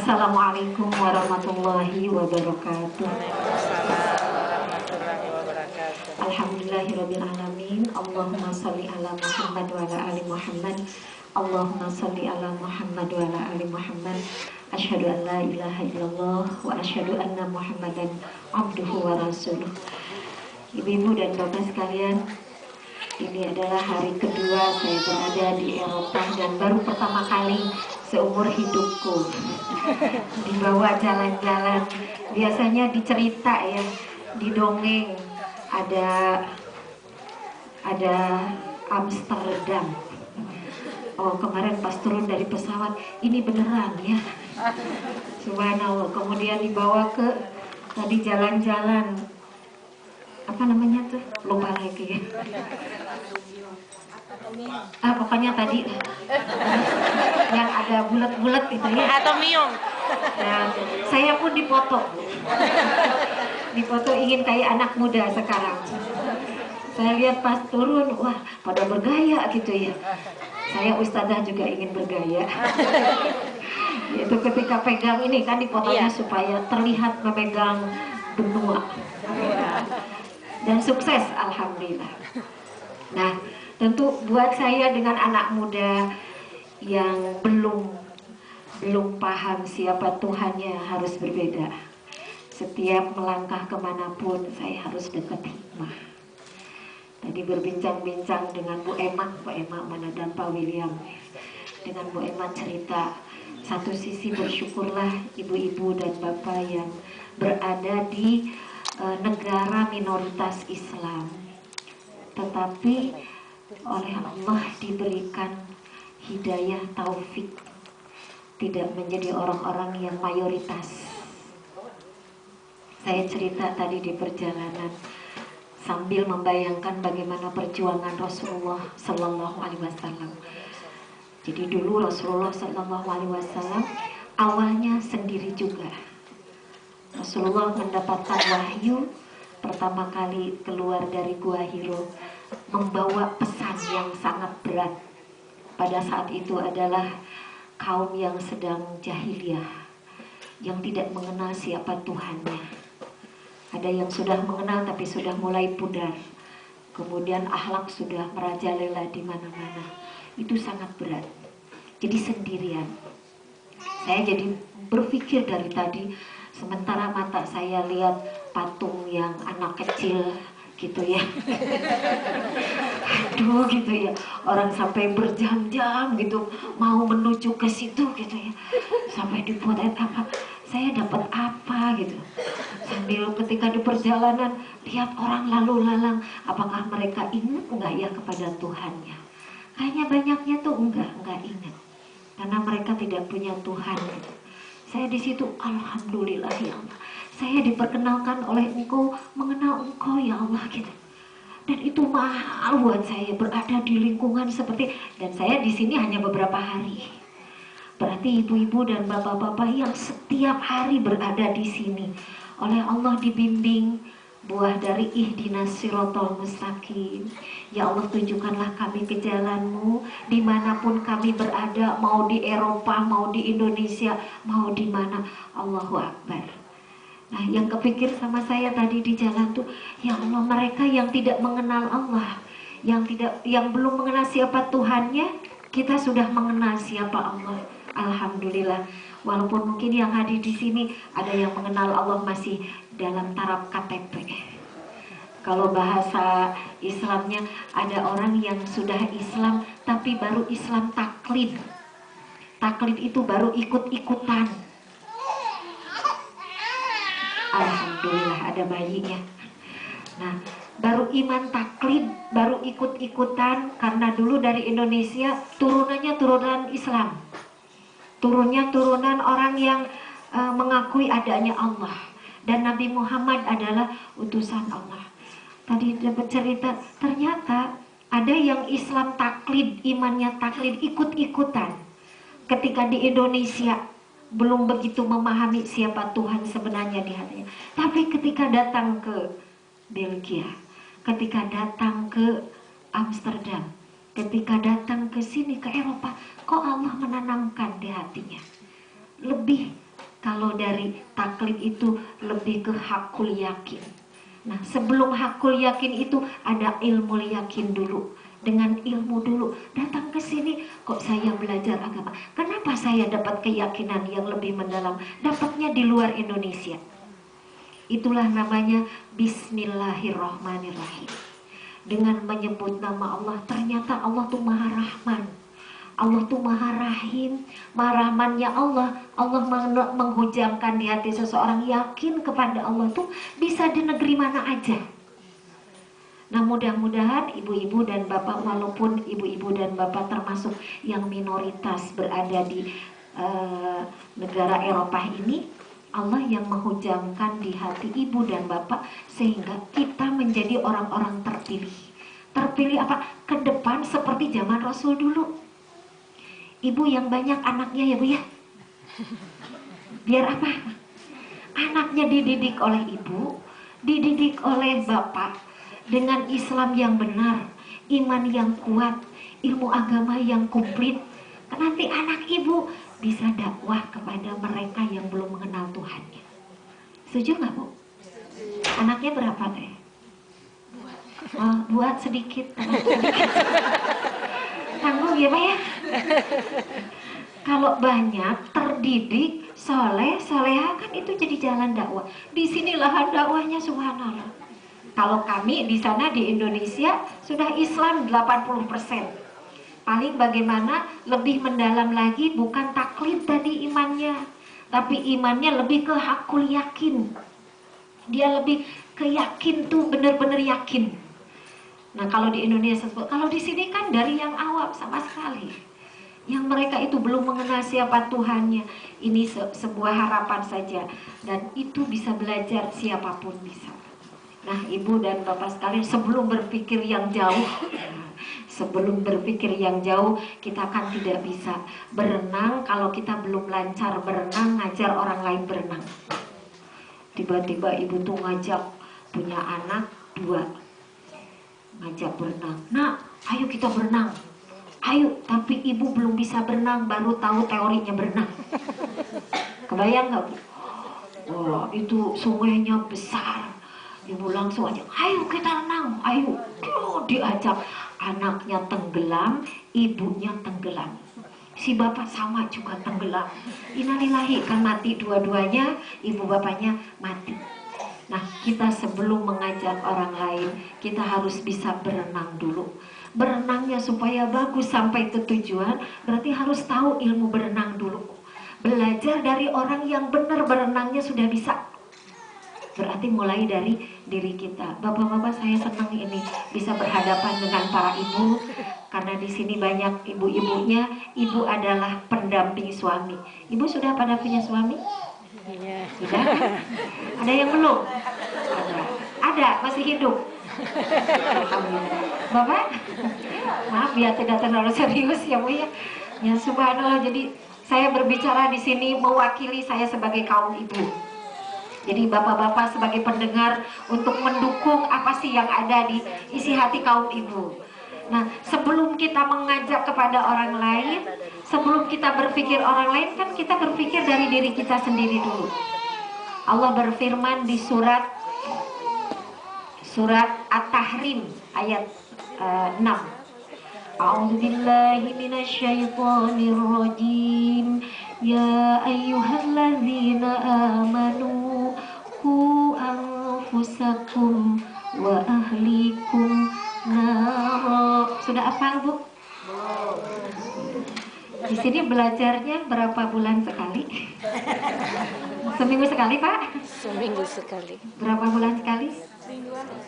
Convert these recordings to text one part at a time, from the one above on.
Assalamualaikum warahmatullahi wabarakatuh. Waalaikumsalam warahmatullahi wabarakatuh. Alhamdulillahirabbil alamin. Allahumma shalli ala Muhammad wa ala ali Muhammad. Allahumma shalli ala Muhammad wa ala ali Muhammad. Asyhadu an la ilaha illallah wa asyhadu anna Muhammadan abduhu wa rasuluh. Ibu-ibu dan bapak sekalian, ini adalah hari kedua saya berada di Eropa dan baru pertama kali seumur hidupku dibawa jalan-jalan. Biasanya dicerita ya, di dongeng ada Amsterdam. Oh, kemarin pas turun dari pesawat, ini beneran ya. Subhanallah. Kemudian dibawa ke tadi jalan-jalan, apa namanya tuh? Lupa lagi ya. Pokoknya tadi yang ada bulat-bulat gitu ya. Atomium. Dan saya pun dipoto ingin kayak anak muda sekarang. Saya lihat pas turun, wah pada bergaya gitu ya. Saya ustadzah juga ingin bergaya. Yaitu ketika pegang ini kan dipotonya supaya terlihat memegang benua. Dan sukses, alhamdulillah. Nah, tentu buat saya dengan anak muda yang belum paham siapa Tuhannya harus berbeda. Setiap melangkah kemanapun saya harus dekat hikmah. Tadi berbincang-bincang dengan Bu Emma mana dan Pak William. Dengan Bu Emma cerita, satu sisi bersyukurlah ibu-ibu dan bapak yang berada di negara minoritas Islam, tetapi oleh Allah diberikan hidayah taufik, tidak menjadi orang-orang yang mayoritas. Saya cerita tadi di perjalanan sambil membayangkan bagaimana perjuangan Rasulullah Sallallahu Alaihi Wasallam. Jadi dulu Rasulullah Sallallahu Alaihi Wasallam awalnya sendiri juga. Rasulullah mendapatkan wahyu pertama kali keluar dari Gua Hiro, membawa pesan yang sangat berat. Pada saat itu adalah kaum yang sedang jahiliyah, yang tidak mengenal siapa Tuhannya. Ada yang sudah mengenal tapi sudah mulai pudar. Kemudian akhlak sudah merajalela di mana-mana. Itu sangat berat. Jadi sendirian. Saya jadi berpikir dari tadi, sementara mata saya lihat patung yang anak kecil gitu ya. Aduh gitu ya, orang sampai berjam-jam gitu mau menuju ke situ gitu ya, sampai dipotret apa, saya dapat apa gitu. Sambil ketika di perjalanan lihat orang lalu lalang, apakah mereka ingat enggak ya kepada Tuhannya? Kayaknya banyaknya tuh enggak ingat, karena mereka tidak punya Tuhan gitu. Saya di situ, alhamdulillah ya Allah, saya diperkenalkan oleh Engkau, mengenal Engkau ya Allah gitu. Dan itu mahal buat saya berada di lingkungan seperti, dan saya di sini hanya beberapa hari. Berarti ibu-ibu dan bapak-bapak yang setiap hari berada di sini oleh Allah dibimbing buah dari ihdinas sirotol mustaqim. Ya Allah, tunjukkanlah kami ke jalanmu dimanapun kami berada, mau di Eropa, mau di Indonesia, mau di mana. Allahu Akbar. Nah, yang kepikir sama saya tadi di jalan tuh, ya Allah, mereka yang tidak mengenal Allah, yang belum mengenal siapa Tuhannya, kita sudah mengenal siapa Allah. Alhamdulillah. Walaupun mungkin yang hadir di sini ada yang mengenal Allah masih dalam taraf KTP. Kalau bahasa Islamnya, ada orang yang sudah Islam tapi baru Islam taklid. Taklid itu baru ikut-ikutan. Alhamdulillah ada bayinya. Nah, baru iman taklid, baru ikut-ikutan, karena dulu dari Indonesia turunannya turunan Islam. Turunnya turunan orang yang mengakui adanya Allah, dan Nabi Muhammad adalah utusan Allah. Tadi dapat cerita, ternyata ada yang Islam taklid, imannya taklid, ikut-ikutan. Ketika di Indonesia belum begitu memahami siapa Tuhan sebenarnya di hatinya. Tapi ketika datang ke Belgia, ketika datang ke Amsterdam, ketika datang ke sini, ke Eropa, kok Allah menanamkan di hatinya lebih Kalau dari taklid itu lebih ke hakul yakin. Nah, sebelum hakul yakin itu ada ilmu yakin dulu. Dengan ilmu dulu datang ke sini, kok saya belajar agama, kenapa saya dapat keyakinan yang lebih mendalam, dapatnya di luar Indonesia. Itulah namanya Bismillahirrahmanirrahim. Dengan menyebut nama Allah, ternyata Allah tuh Maha Rahman, Allah tuh Maha Rahim. Maha Rahmannya Allah, Allah menghujamkan di hati seseorang yakin kepada Allah tuh bisa di negeri mana aja. Nah, mudah-mudahan ibu-ibu dan bapak, walaupun ibu-ibu dan bapak termasuk yang minoritas berada di negara Eropa ini, Allah yang menghujamkan di hati ibu dan bapak sehingga kita menjadi orang-orang terpilih. Terpilih apa? Ke depan seperti zaman Rasul dulu. Ibu yang banyak anaknya ya Bu ya. Biar apa? Anaknya dididik oleh ibu, dididik oleh bapak dengan Islam yang benar, iman yang kuat, ilmu agama yang komplit. Nanti anak ibu bisa dakwah kepada mereka yang belum mengenal Tuhannya. Setuju nggak Bu? Anaknya berapa teh? Buat sedikit. Tanggung ya Pak ya? Kalau banyak terdidik, soleh, soleha, kan itu jadi jalan dakwah. Disinilah dakwahnya, subhanallah. Kalau kami di sana di Indonesia sudah Islam 80%. Paling bagaimana lebih mendalam lagi, bukan taklid tadi imannya, tapi imannya lebih ke hakul yakin. Dia lebih ke yakin tuh, bener-bener yakin. Nah, kalau di Indonesia, kalau di sini kan dari yang awam sama sekali, yang mereka itu belum mengenal siapa Tuhannya. Ini sebuah harapan saja, dan itu bisa belajar siapapun bisa. Nah, ibu dan bapak sekalian, sebelum berpikir yang jauh, kita kan tidak bisa berenang kalau kita belum lancar berenang, ngajar orang lain berenang. Tiba-tiba ibu tuh ngajak punya anak 2, ngajak berenang. Nah, ayo kita berenang. Ayo, tapi ibu belum bisa berenang, baru tahu teorinya berenang. Kebayang nggak Bu? Wah, itu sungainya besar. Ibu langsung aja, ayo kita renang, ayo. Diajak, anaknya tenggelam, ibunya tenggelam. Si bapak sama juga tenggelam. Innalillahi, kan mati dua-duanya, ibu bapaknya mati. Nah, kita sebelum mengajak orang lain, kita harus bisa berenang dulu. Berenangnya supaya bagus sampai ke tujuan, berarti harus tahu ilmu berenang dulu. Belajar dari orang yang benar berenangnya sudah bisa. Berarti mulai dari diri kita. Bapak-bapak, saya senang ini bisa berhadapan dengan para ibu, karena di sini banyak ibu-ibunya. Ibu adalah pendamping suami. Ibu sudah pada punya suami? Iya. Sudah? Ada yang belum? Ada, masih hidup. Bapak? Maaf ya, tidak terlalu serius ya Bu ya. Ya subhanallah, jadi saya berbicara di sini mewakili saya sebagai kaum ibu. Jadi bapak-bapak sebagai pendengar untuk mendukung apa sih yang ada di isi hati kaum ibu. Nah, sebelum kita mengajak kepada orang lain, sebelum kita berpikir orang lain, kan kita berpikir dari diri kita sendiri dulu. Allah berfirman di surat At-Tahrim ayat 6. A'udzubillahi minasyaitonirrajim. Ya ayyuhalladzina amanu qu anfusakum wa ahlikum nar. Sudah hafal Bu? Di sini belajarnya berapa bulan sekali? Seminggu sekali Pak? Seminggu sekali. Berapa bulan sekali?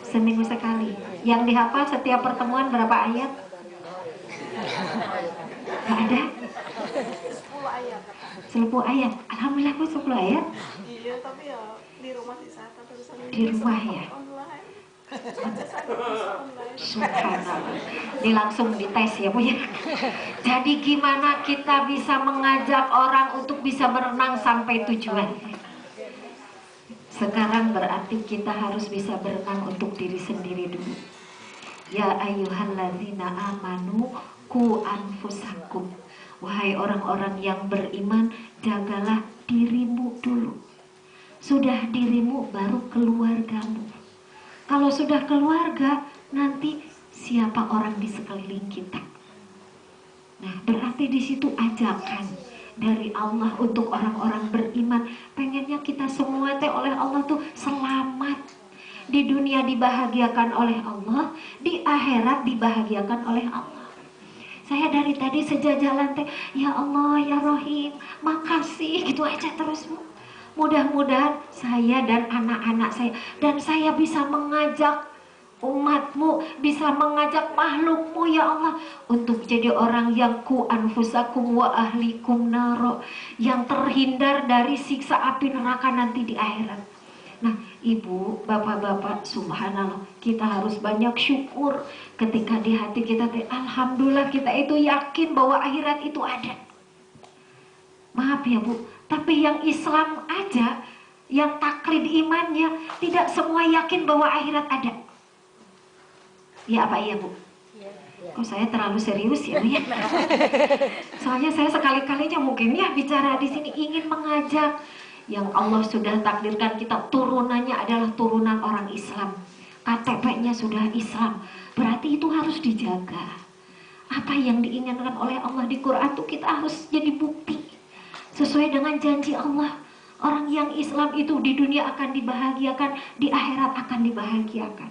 Seminggu sekali. Yang dihafal setiap pertemuan berapa ayat? Gak ada? 10 ayat. Alhamdulillah Bu, 10 ayat. Iya, tapi ya di rumah sisa terusan Di rumah ya. online. Subhanallah. Ini langsung dites ya Bu ya. Jadi gimana kita bisa mengajak orang untuk bisa berenang sampai tujuan? Sekarang berarti kita harus bisa berenang untuk diri sendiri dulu. Ya ayyuhalladzina amanu qu anfusakum. Wahai orang-orang yang beriman, jagalah dirimu. dulu. Sudah dirimu baru keluargamu. Kalau sudah keluarga, nanti siapa orang di sekeliling kita. Nah, berarti di situ ajakan dari Allah untuk orang-orang beriman. Pengennya kita semua oleh Allah tuh selamat. Di dunia dibahagiakan oleh Allah, di akhirat dibahagiakan oleh Allah. Saya dari tadi sejajalan ya Allah ya Rohim, makasih, gitu aja terus Bu. Mudah-mudahan saya dan anak-anak saya, dan saya bisa mengajak umatmu, bisa mengajak makhlukmu ya Allah, untuk jadi orang yang ku anfusakum wa ahlikum naro, yang terhindar dari siksa api neraka nanti di akhirat. Nah ibu, bapak-bapak, subhanallah, kita harus banyak syukur ketika di hati kita, alhamdulillah kita itu yakin bahwa akhirat itu ada. Maaf ya Bu, tapi yang Islam aja, yang taklid imannya, tidak semua yakin bahwa akhirat ada. Ya apa iya Bu? Kok saya terlalu serius ya Bu ya? Soalnya saya sekali-kalinya mungkin ya bicara di sini ingin mengajak yang Allah sudah takdirkan kita turunannya adalah turunan orang Islam. KTP-nya sudah Islam, berarti itu harus dijaga. Apa yang diinginkan oleh Allah di Quran itu kita harus jadi bukti. Sesuai dengan janji Allah, orang yang Islam itu di dunia akan dibahagiakan, di akhirat akan dibahagiakan.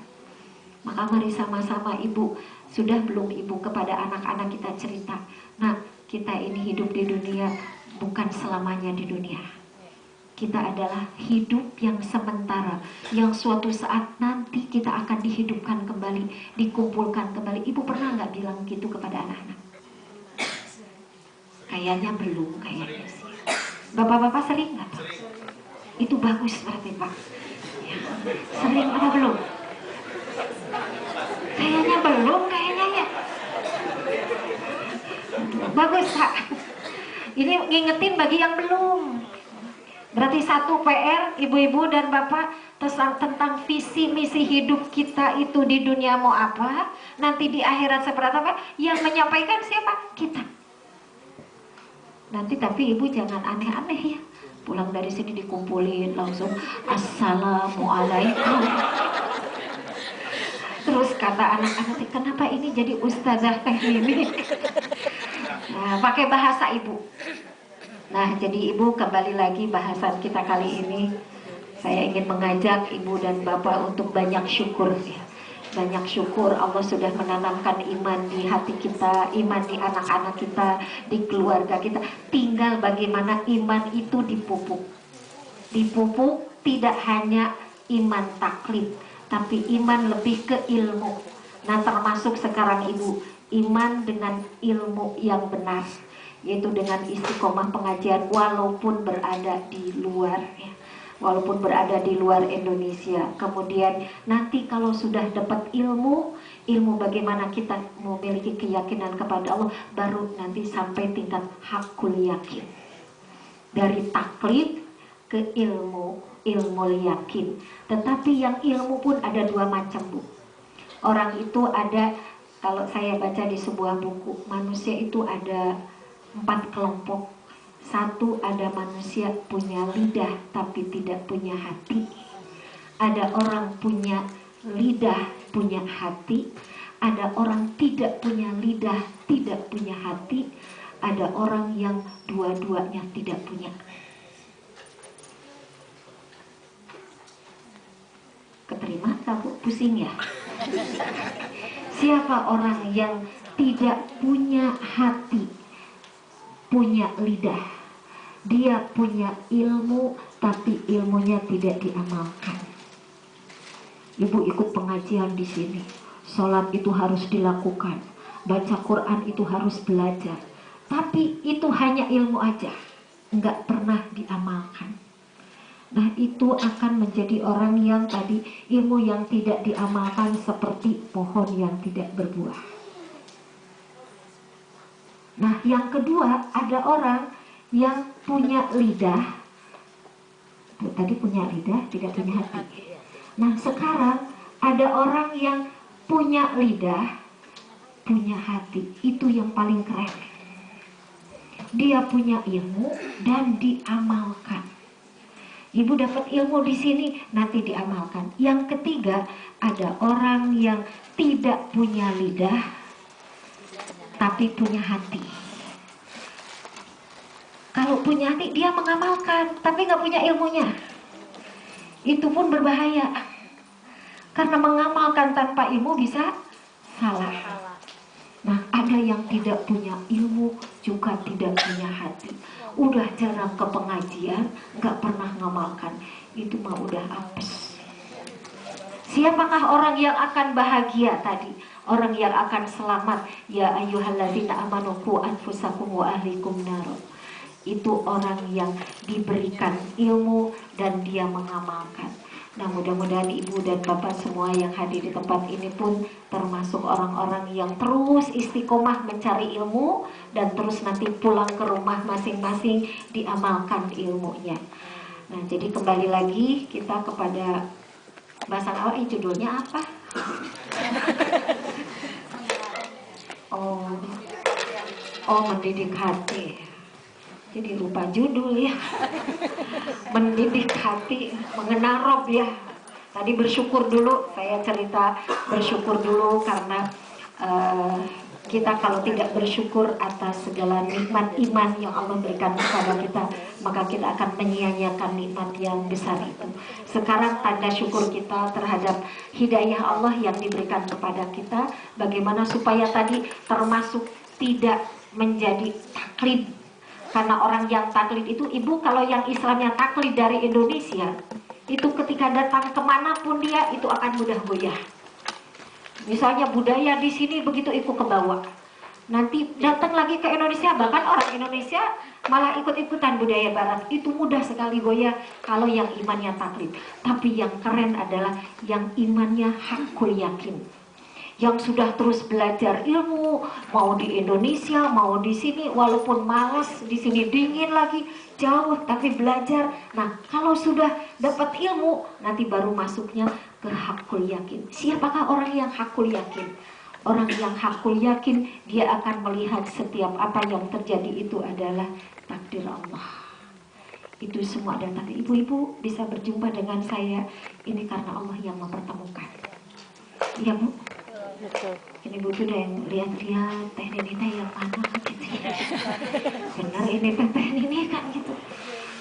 Maka mari sama-sama ibu, sudah belum ibu kepada anak-anak kita cerita, nah kita ini hidup di dunia bukan selamanya di dunia. Kita adalah hidup yang sementara, yang suatu saat nanti kita akan dihidupkan kembali, dikumpulkan kembali. Ibu pernah nggak bilang gitu kepada anak-anak? Kayaknya belum, kayaknya sih. Bapak-bapak sering nggak Pak? Itu bagus berarti Pak ya. Sering apa belum? Kayaknya belum, kayaknya ya. Bagus Pak. Ini ngingetin bagi yang belum. Berarti satu PR ibu-ibu dan bapak tentang visi misi hidup kita itu di dunia mau apa, nanti di akhirat seperti apa, yang menyampaikan siapa? Kita. Nanti tapi ibu jangan aneh-aneh ya. Pulang dari sini dikumpulin langsung assalamualaikum. Terus kata anak-anak, kenapa ini jadi ustazah teh ini? Nah, pakai bahasa ibu. Nah, jadi ibu kembali lagi bahasan kita kali ini. Saya ingin mengajak ibu dan bapak untuk banyak syukur ya. Banyak syukur Allah sudah menanamkan iman di hati kita, iman di anak-anak kita, di keluarga kita. Tinggal bagaimana iman itu dipupuk. Dipupuk tidak hanya iman taklid, tapi iman lebih ke ilmu. Nah termasuk sekarang ibu, iman dengan ilmu yang benar, yaitu dengan istiqomah pengajian walaupun berada di luar ya. Walaupun berada di luar Indonesia. Kemudian nanti kalau sudah dapat ilmu bagaimana kita memiliki keyakinan kepada Allah, baru nanti sampai tingkat hakul yakin. Dari taklid ke ilmu yakin. Tetapi yang ilmu pun ada dua macam Bu. Orang itu ada, kalau saya baca di sebuah buku, manusia itu ada 4 kelompok. Satu, ada manusia punya lidah tapi tidak punya hati. Ada orang punya lidah punya hati. Ada orang tidak punya lidah tidak punya hati. Ada orang yang dua-duanya tidak punya. Keterima kamu? Pusing ya? Siapa orang yang tidak punya hati, punya lidah? Dia punya ilmu tapi ilmunya tidak diamalkan. Ibu ikut pengajian di sini, sholat itu harus dilakukan, baca Quran itu harus belajar, tapi itu hanya ilmu aja, nggak pernah diamalkan. Nah itu akan menjadi orang yang tadi ilmu yang tidak diamalkan seperti pohon yang tidak berbuah. Nah yang kedua, ada orang yang punya lidah, tadi punya lidah tidak punya hati. Nah sekarang ada orang yang punya lidah punya hati, itu yang paling keren. Dia punya ilmu dan diamalkan. Ibu dapat ilmu di sini, nanti diamalkan. Yang ketiga, ada orang yang tidak punya lidah, tapi punya hati. Kalau punya hati, dia mengamalkan, tapi nggak punya ilmunya. Itu pun berbahaya. Karena mengamalkan tanpa ilmu bisa salah. Nah, ada yang tidak punya ilmu, juga tidak punya hati. Udah jarang ke pengajian, nggak pernah ngamalkan. Itu mah udah apes. Siapakah orang yang akan bahagia tadi? Orang yang akan selamat. Ya ayyuhalladzina amanu qu anfusakum wa ahlikum nar. Itu orang yang diberikan ilmu dan dia mengamalkan. Nah, mudah-mudahan ibu dan bapak semua yang hadir di tempat ini pun termasuk orang-orang yang terus istiqomah mencari ilmu dan terus nanti pulang ke rumah masing-masing diamalkan ilmunya. Nah, jadi kembali lagi kita kepada bahasan awal. Judulnya apa? Mendidik hati. Jadi lupa judul ya. Mendidik hati, mengenal Rob ya. Tadi bersyukur dulu, saya cerita bersyukur dulu karena kita kalau tidak bersyukur atas segala nikmat iman yang Allah berikan kepada kita, maka kita akan menyia-nyiakan nikmat yang besar itu. Sekarang tanda syukur kita terhadap hidayah Allah yang diberikan kepada kita, bagaimana supaya tadi termasuk tidak menjadi taklid. Karena orang yang taklid itu, ibu kalau yang Islam yang taklid dari Indonesia, itu ketika datang kemanapun dia, itu akan mudah goyah. Misalnya budaya di sini begitu ikut ke bawah. Nanti datang lagi ke Indonesia, bahkan orang Indonesia malah ikut-ikutan budaya barat. Itu mudah sekali goyah kalau yang imannya taklid. Tapi yang keren adalah yang imannya hakul yakin. Yang sudah terus belajar ilmu, mau di Indonesia, mau di sini, walaupun malas, di sini dingin lagi, jauh, tapi belajar. Nah, kalau sudah dapat ilmu, nanti baru masuknya ke hakul yakin. Siapakah orang yang hakul yakin? Orang yang hakul yakin, dia akan melihat setiap apa yang terjadi itu adalah takdir Allah. Itu semua ada takdir. Ibu-ibu bisa berjumpa dengan saya, ini karena Allah yang mempertemukan. Iya, Bu? Betul. Ini butuh udah yang lihat-lihat teh ini teh yang mana gitu ya. Benar ini teh ini kan gitu.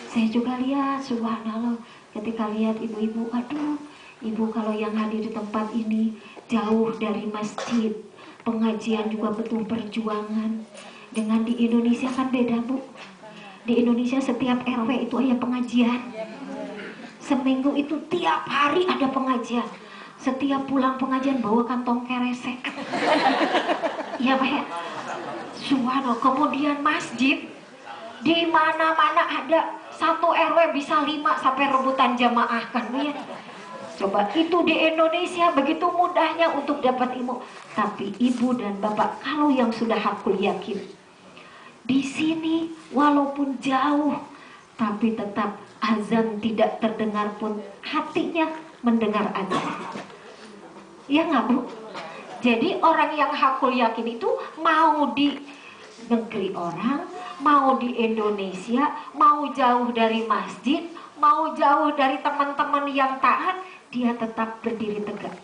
Saya juga lihat, subhanallah, ketika lihat ibu-ibu, aduh, ibu kalau yang hadir di tempat ini jauh dari masjid, pengajian juga betul perjuangan. Dengan di Indonesia kan beda, Bu. Di Indonesia setiap RW itu ada pengajian. Seminggu itu tiap hari ada pengajian. Setiap pulang pengajian bawa kantong keresek. Iya Pak ya. Subhanallah. Kemudian masjid di mana-mana ada, satu RW bisa 5 sampai rebutan jamaah kan Bu ya. Coba itu di Indonesia begitu mudahnya untuk dapat ilmu. Tapi ibu dan bapak kalau yang sudah hakul yakin, di sini walaupun jauh tapi tetap azan tidak terdengar pun hatinya mendengar azan. Ya nggak Bu? Jadi orang yang hakul yakin itu mau di negeri orang, mau di Indonesia, mau jauh dari masjid, mau jauh dari teman-teman yang taat, dia tetap berdiri tegak.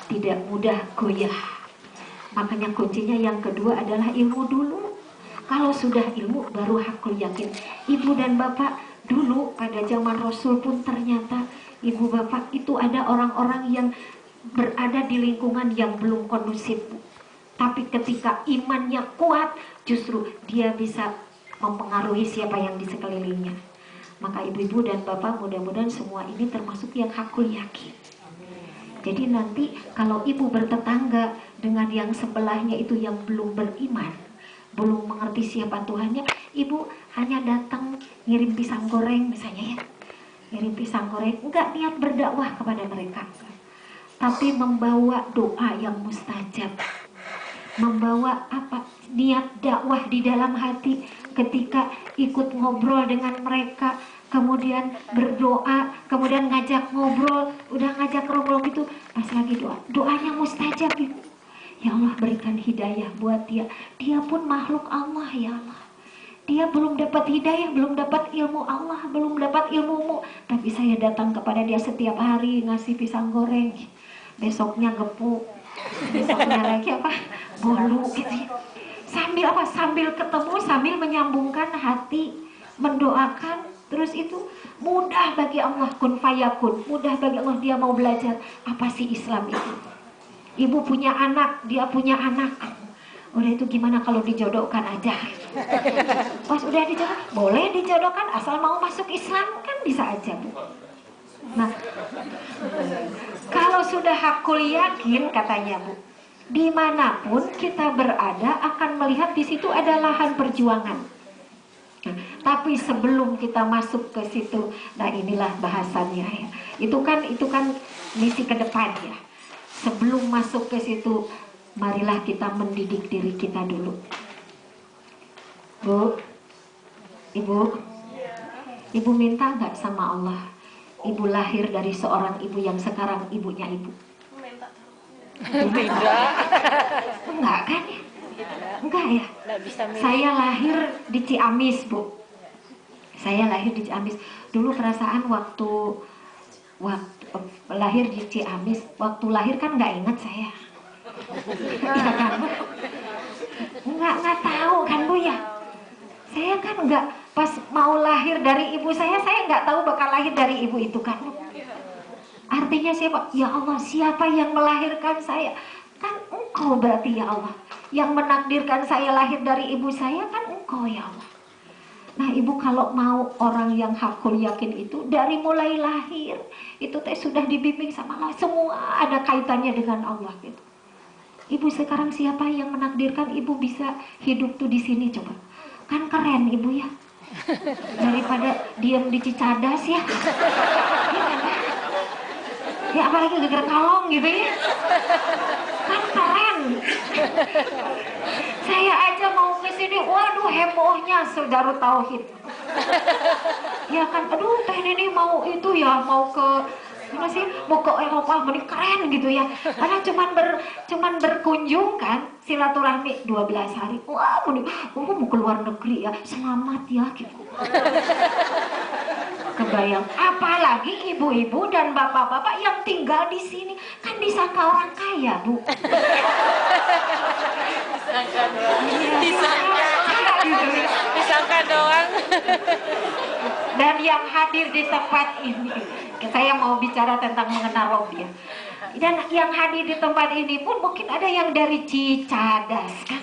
Tidak mudah goyah. Makanya kuncinya yang kedua adalah ilmu dulu. Kalau sudah ilmu baru hakul yakin. Ibu dan bapak dulu pada zaman Rasul pun ternyata ibu bapak itu ada orang-orang yang berada di lingkungan yang belum kondusif. Tapi ketika imannya kuat, justru dia bisa mempengaruhi siapa yang di sekelilingnya. Maka ibu-ibu dan bapak mudah-mudahan semua ini termasuk yang hakul yakin. Jadi nanti kalau ibu bertetangga dengan yang sebelahnya itu yang belum beriman, belum mengerti siapa Tuhannya, ibu hanya datang ngirim pisang goreng misalnya ya, ngirim pisang goreng, enggak niat berdakwah kepada mereka, tapi membawa doa yang mustajab, membawa apa, niat dakwah di dalam hati ketika ikut ngobrol dengan mereka, kemudian berdoa, kemudian ngajak ngobrol, udah ngajak ngobrol gitu, pas lagi doa, doanya mustajab ibu. Ya Allah berikan hidayah buat dia, dia pun makhluk Allah ya Allah. Dia belum dapat hidayah, belum dapat ilmu Allah, belum dapat ilmumu. Tapi saya datang kepada dia setiap hari ngasih pisang goreng. Besoknya gepuk. Besoknya lagi apa? Bolu gitu. Sambil apa? Sambil ketemu, sambil menyambungkan hati, mendoakan. Terus itu mudah bagi Allah, kun fayakun. Mudah bagi Allah, dia mau belajar apa sih Islam itu. Ibu punya anak, dia punya anak. Udah itu gimana kalau dijodohkan aja. Pas udah dijodoh, boleh dijodohkan asal mau masuk Islam kan bisa aja Bu. Nah, kalau sudah hakul yakin katanya Bu, dimanapun kita berada akan melihat di situ ada lahan perjuangan. Nah, tapi sebelum kita masuk ke situ, nah inilah bahasannya ya. Itu kan misi ke depan ya. Sebelum masuk ke situ, marilah kita mendidik diri kita dulu. Bu, Ibu minta nggak sama Allah? Ibu lahir dari seorang ibu yang sekarang ibunya ibu. Minta. Tidak. Enggak kan ya? Enggak ya? Nggak bisa milih. Saya lahir di Ciamis Bu. Saya lahir di Ciamis. Dulu perasaan waktu lahir di Ciamis, waktu lahir kan nggak ingat saya. Iya kan Bu? Nggak tahu kan Bu ya. Saya kan nggak, pas mau lahir dari ibu saya nggak tahu bakal lahir dari ibu itu kan. Artinya siapa? Ya Allah, siapa yang melahirkan saya? Kan Engkau berarti ya Allah. Yang menakdirkan saya lahir dari ibu saya kan Engkau ya Allah. Nah Ibu kalau mau orang yang hakul yakin itu dari mulai lahir itu teh sudah dibimbing sama Allah, semua ada kaitannya dengan Allah gitu. Ibu sekarang siapa yang menakdirkan Ibu bisa hidup tuh di sini coba? Kan keren Ibu ya. Daripada diam di Cicadas ya. Ya apalagi geger kalong gitu ya. Kan keren. Saya aja mau ke sini, waduh hebohnya Darut Tauhid. Ya kan, aduh teh ini mau itu ya, mau ke mana sih, mau ke Eropa, mending keren gitu ya. Karena cuman berkunjung kan, silaturahmi 12 hari. Wah, mau keluar negeri ya, selamat ya gitu. Kebayang, apalagi ibu-ibu dan bapak-bapak yang tinggal di sini kan disangka orang kaya Bu. Disangka doang. Iya, Disangka doang. Dan yang hadir di tempat ini, saya mau bicara tentang mengenal Rob ya. Dan yang hadir di tempat ini pun mungkin ada yang dari Cicadas kan,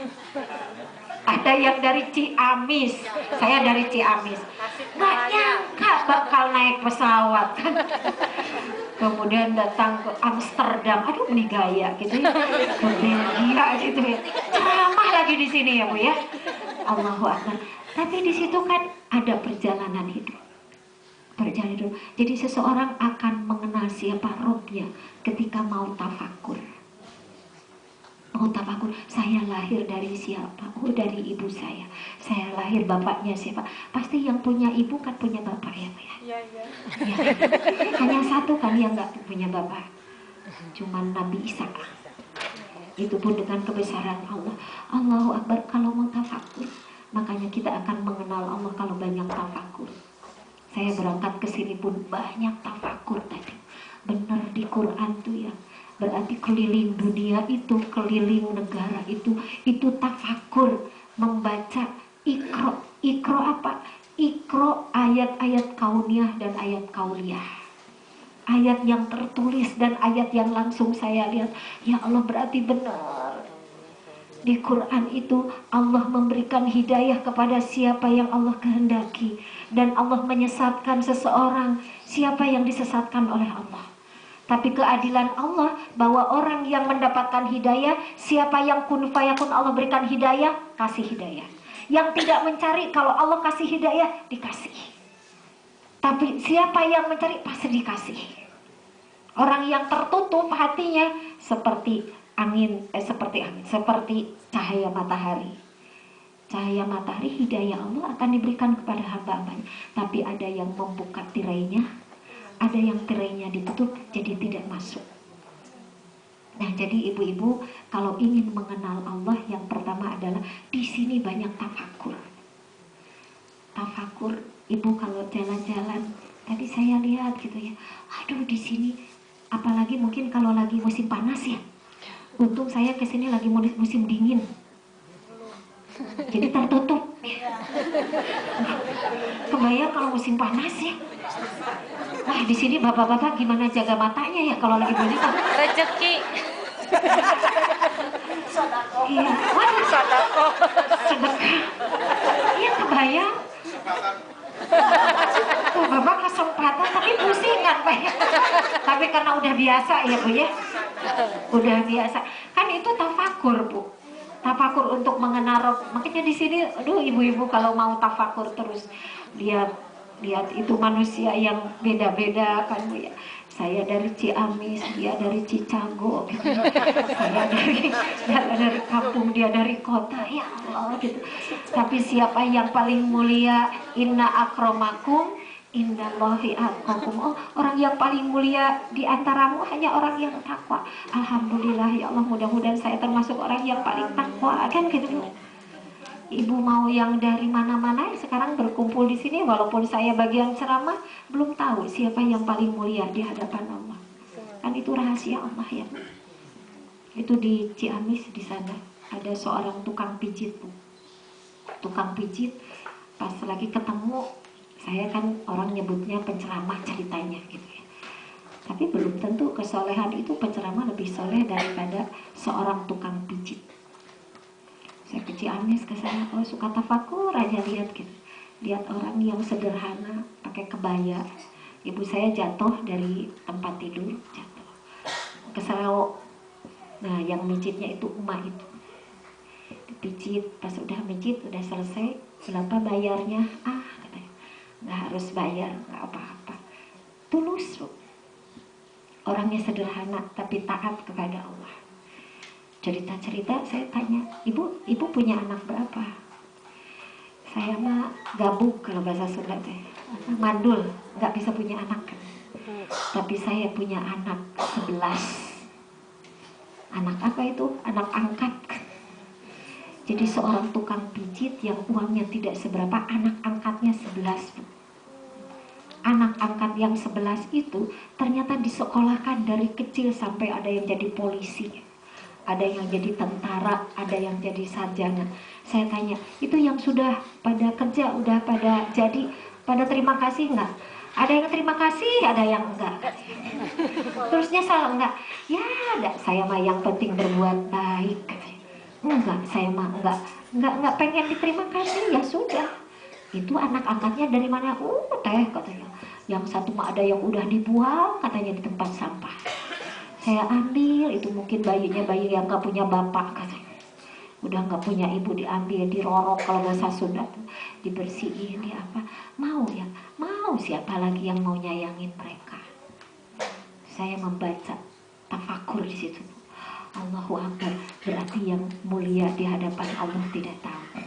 ada yang dari Ciamis, saya dari Ciamis. Nggak nyangka bakal naik pesawat kan. Kemudian datang ke Amsterdam, aduh ini gaya gitu ya, ke Belgia gitu ya, ceramah lagi di sini ya Bu ya. Allahu Akbar. Tapi di situ kan ada perjalanan hidup. Jadi seseorang akan mengenal siapa Robnya ketika mau tafakur. Mau tafakur, saya lahir dari siapa? Oh dari ibu saya. Saya lahir bapaknya siapa? Pasti yang punya ibu kan punya bapak ya Pak ya? Iya. Ya. Hanya satu kan yang nggak punya bapak, cuman Nabi Isa. Itu pun dengan kebesaran Allah. Allahu Akbar. Kalau mau tafakur, makanya kita akan mengenal Allah kalau banyak tafakur. Saya berangkat ke sini pun banyak tafakur tadi. Benar di Quran tuh ya. Berarti keliling dunia itu, keliling negara itu tafakur, membaca ikro. Ikro apa? Ikro ayat-ayat kauniyah dan ayat kauliyah. Ayat yang tertulis dan ayat yang langsung saya lihat. Ya Allah berarti benar. Di Quran itu Allah memberikan hidayah kepada siapa yang Allah kehendaki. Dan Allah menyesatkan seseorang siapa yang disesatkan oleh Allah. Tapi keadilan Allah bahwa orang yang mendapatkan hidayah, siapa yang kun fayakun Allah berikan hidayah, kasih hidayah. Yang tidak mencari, kalau Allah kasih hidayah, dikasih. Tapi siapa yang mencari pasti dikasih. Orang yang tertutup hatinya seperti seperti cahaya matahari. Cahaya matahari hidayah Allah akan diberikan kepada hamba-hambanya. Tapi ada yang membuka tirainya, ada yang tirainya ditutup jadi tidak masuk. Nah, jadi ibu-ibu kalau ingin mengenal Allah yang pertama adalah di sini banyak tafakur. tafakur, ibu kalau jalan-jalan, tadi saya lihat gitu ya, aduh di sini, apalagi mungkin kalau lagi musim panas ya, untung saya kesini lagi musim dingin, jadi tertutup. Kebayang kalau musim panas ya, wah di sini bapak-bapak gimana jaga matanya ya kalau lagi begitu. Rezeki. Iya, waduh, Sodako. sedekah. Iya kebayang. Tuh bapak kesempatan tapi pusing kan Pak ya. Tapi karena udah biasa ya Bu ya. Udah biasa. Kan itu tafakur Bu. Tafakur untuk mengenal Rob. Makanya di sini, aduh ibu-ibu kalau mau tafakur terus lihat itu manusia yang beda-beda kan Bu ya. Saya dari Ciamis, dia dari Cicago gitu. Saya dari kampung, dia dari kota, ya Allah gitu. Tapi siapa yang paling mulia? Inna akromakum indallahi atqakum. Oh, orang yang paling mulia di antaramu hanya orang yang takwa. Alhamdulillah ya Allah, mudah-mudahan saya termasuk orang yang paling takwa kan gitu Bu. Ibu mau yang dari mana-mana sekarang berkumpul di sini, walaupun saya bagian ceramah belum tahu siapa yang paling mulia di hadapan Allah. Kan itu rahasia Allah ya Bu. Itu di Ciamis di sana ada seorang tukang pijit Bu. Tukang pijit pas lagi ketemu, saya kan orang nyebutnya penceramah ceritanya gitu ya. Tapi belum tentu kesolehan itu penceramah lebih soleh daripada seorang tukang pijit. Saya ke Ciamis ke sana, oh suka tafakur aja lihat gitu. Lihat orang yang sederhana pakai kebaya. Ibu saya jatuh dari tempat tidur, jatuh ke sarau. Nah, yang mijitnya itu emak itu. Dipijit, pas udah mijit udah selesai, berapa bayarnya? Ah, katanya. Nggak harus bayar, nggak apa-apa. Tulus, Bu. Orangnya sederhana tapi taat kepada Allah. Cerita-cerita saya tanya, ibu punya anak berapa? Saya mah gabuk kalau bahasa Sunda teh, mandul, nggak bisa punya anak kan. Tapi saya punya anak 11. Anak apa itu? Anak angkat. Jadi seorang tukang pijit yang uangnya tidak seberapa, anak angkatnya 11. Anak angkat yang 11 itu ternyata disekolahkan dari kecil sampai ada yang jadi polisi, ada yang jadi tentara, ada yang jadi sarjana. Saya tanya, itu yang sudah pada kerja, udah pada jadi, pada terima kasih enggak? Ada yang terima kasih, ada yang enggak. Terus nyesal enggak? Ya, enggak. Saya mah yang penting berbuat baik. Enggak, saya mah enggak pengen diterima kasih, ya sudah. Itu anak angkatnya dari mana? Teh katanya. Yang satu mah ada yang udah dibuang katanya di tempat sampah. Saya ambil, itu mungkin bayinya bayi yang gak punya bapak katanya. Udah gak punya ibu, diambil, dirorok kalau bahasa Sunda, dibersihin, di apa. Mau ya, mau, siapa lagi yang mau nyayangin mereka. Saya membaca tafakur di situ. Allahu Akbar, berarti yang mulia di hadapan Allah tidak tahu.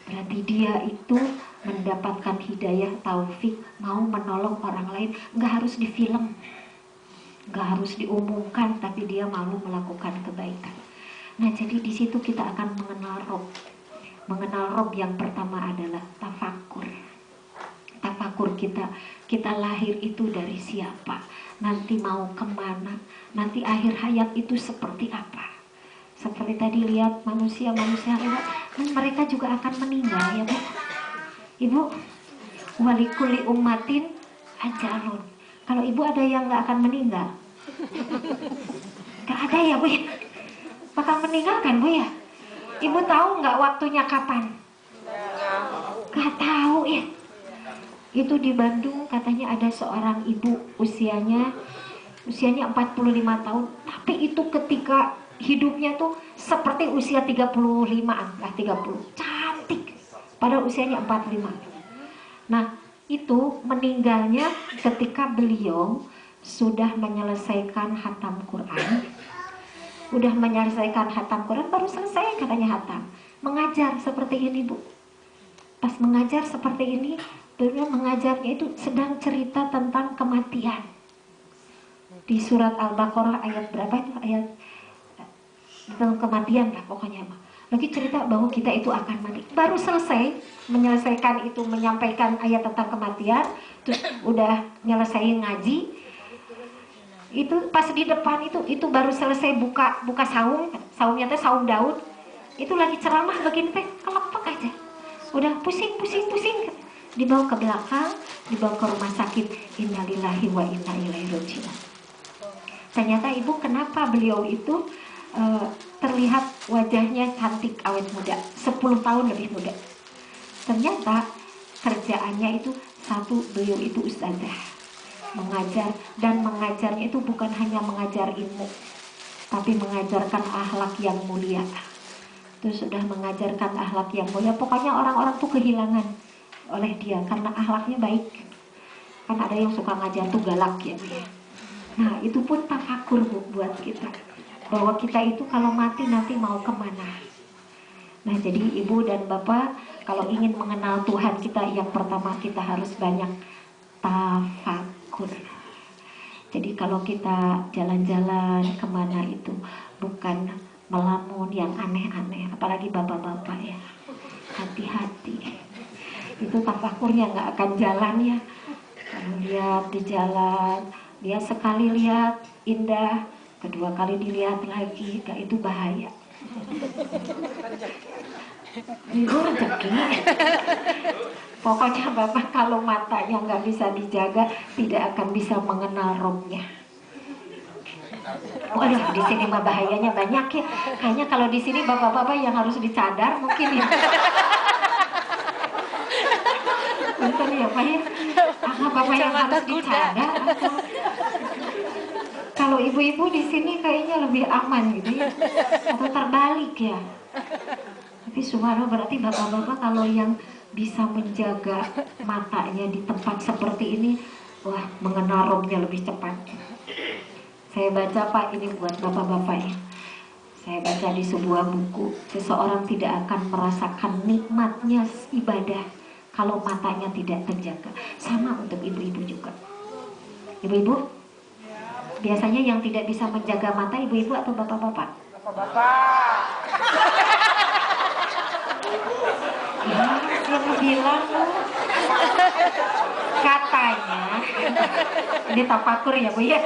Berarti dia itu mendapatkan hidayah taufik, mau menolong orang lain, gak harus di film. Gak harus diumumkan, tapi dia malu melakukan kebaikan. Nah, jadi di situ kita akan mengenal Rob. Mengenal Rob yang pertama adalah tafakur. Tafakur kita lahir itu dari siapa, nanti mau kemana, nanti akhir hayat itu seperti apa. Seperti tadi lihat manusia-manusia lewat, mereka juga akan meninggal ya Bu. Ibu, walikuli ummatin ajalun. Kalau ibu ada yang nggak akan meninggal? Nggak ada ya Bu ya? Bakal meninggal kan Bu ya? Ibu tahu nggak waktunya kapan? Nggak tahu ya. Itu di Bandung katanya ada seorang ibu usianya 45 tahun. Tapi itu ketika hidupnya tuh seperti usia 35-an lah, 30. Cantik. Padahal usianya 45. Nah, itu meninggalnya ketika beliau sudah menyelesaikan hatam Quran. Udah menyelesaikan hatam Quran, baru selesai katanya hatam. Mengajar seperti ini Bu. Pas mengajar seperti ini, beliau mengajarnya itu sedang cerita tentang kematian. Di surat Al-Baqarah ayat berapa itu? Ayat tentang kematian lah pokoknya. lagi cerita bahwa kita itu akan mati. Baru selesai menyelesaikan itu, menyampaikan ayat tentang kematian, terus udah nyelesain ngaji. Itu pas di depan itu baru selesai buka saumnya teh saum Daud. Itu lagi ceramah begini teh kelepek aja. Udah pusing. Dibawa ke belakang, dibawa ke rumah sakit. Innalillahi wa inna ilaihi raji'un. Ternyata ibu, kenapa beliau itu terlihat wajahnya cantik, awet muda, 10 tahun lebih muda. Ternyata kerjaannya itu satu, beliau itu ustazah, mengajar, dan mengajarnya itu bukan hanya mengajar ilmu, tapi mengajarkan akhlak yang mulia. Terus sudah mengajarkan akhlak yang mulia, pokoknya orang-orang tuh kehilangan oleh dia karena akhlaknya baik. Kan ada yang suka ngajar tuh galak ya, Bu. Nah itu pun tafakur, Bu, buat kita, bahwa kita itu kalau mati nanti mau kemana. Nah jadi ibu dan bapak, kalau ingin mengenal Tuhan kita, yang pertama kita harus banyak tafakur. Jadi kalau kita jalan-jalan kemana itu bukan melamun yang aneh-aneh, apalagi bapak-bapak ya, hati-hati. Itu tafakurnya nggak akan jalan ya. Kalau lihat di jalan, dia sekali lihat indah, kedua kali dilihat lagi, itu bahaya. Itu rezeki. Pokoknya bapak kalau matanya nggak bisa dijaga, tidak akan bisa mengenal rohnya. Waduh, di sini mah bahayanya banyak ya. Kayaknya kalau di sini bapak-bapak yang harus dicadar mungkin ya. Bentar ya Pak ya. Bapak yang harus dicadar. Kalau ibu-ibu di sini kayaknya lebih aman gitu ya, atau terbalik ya. Tapi subhanallah, berarti bapak-bapak kalau yang bisa menjaga matanya di tempat seperti ini, wah, mengenal rohnya lebih cepat. Saya baca Pak, ini buat bapak-bapak ya. Saya baca di sebuah buku, seseorang tidak akan merasakan nikmatnya ibadah kalau matanya tidak terjaga. Sama untuk ibu-ibu juga. Ibu-ibu, biasanya yang tidak bisa menjaga mata ibu-ibu atau bapak-bapak? Bapak. Ya, yang bilang katanya, ini tafakur ya Bu ya.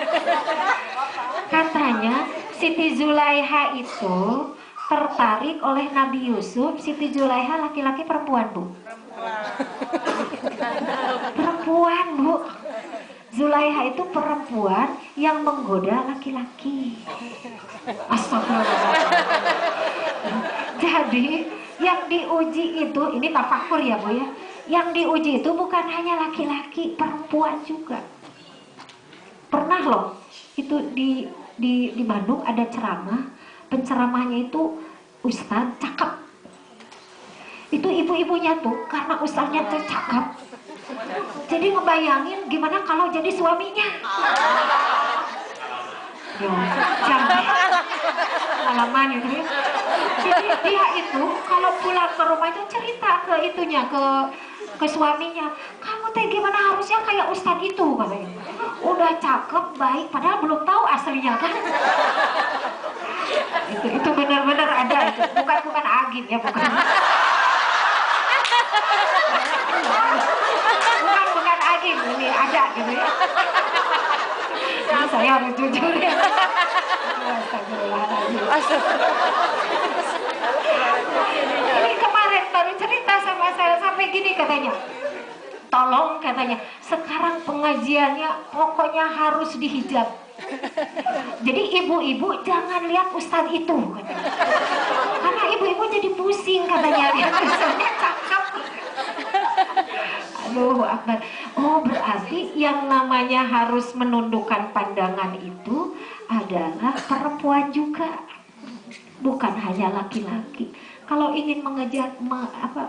Katanya Siti Zulaiha itu tertarik oleh Nabi Yusuf. Siti Zulaiha laki-laki perempuan Bu? Perempuan Bu. Zulaiha itu perempuan yang menggoda laki-laki. Astagfirullah. Jadi yang diuji itu, ini tafakur ya Bu ya, yang diuji itu bukan hanya laki-laki, perempuan juga. Pernah loh, itu di Bandung ada ceramah, penceramahnya itu ustadz cakep. Itu ibu-ibunya tuh karena ustadznya tuh cakep, jadi ngebayangin gimana kalau jadi suaminya. Yo, jangan pengalaman itu ya. Jadi dia itu kalau pulang ke rumah itu cerita ke itunya, ke suaminya, kamu teh gimana harusnya kayak ustadz itu katanya. Udah cakep, baik, padahal belum tahu aslinya kan. Itu benar-benar ada itu, bukan agim ya, bukan agim, ini ada gitu ya. Ini saya harus jujur ya. Ini kemarin baru cerita sama saya sampai gini katanya, tolong katanya, sekarang pengajiannya pokoknya harus dihijab. Jadi ibu-ibu jangan lihat ustadz itu katanya. Karena ibu-ibu jadi pusing katanya, lihat ustadznya cakep. Aduh Akbar. Oh berarti yang namanya harus menundukkan pandangan itu adalah perempuan juga, bukan hanya laki-laki. Kalau ingin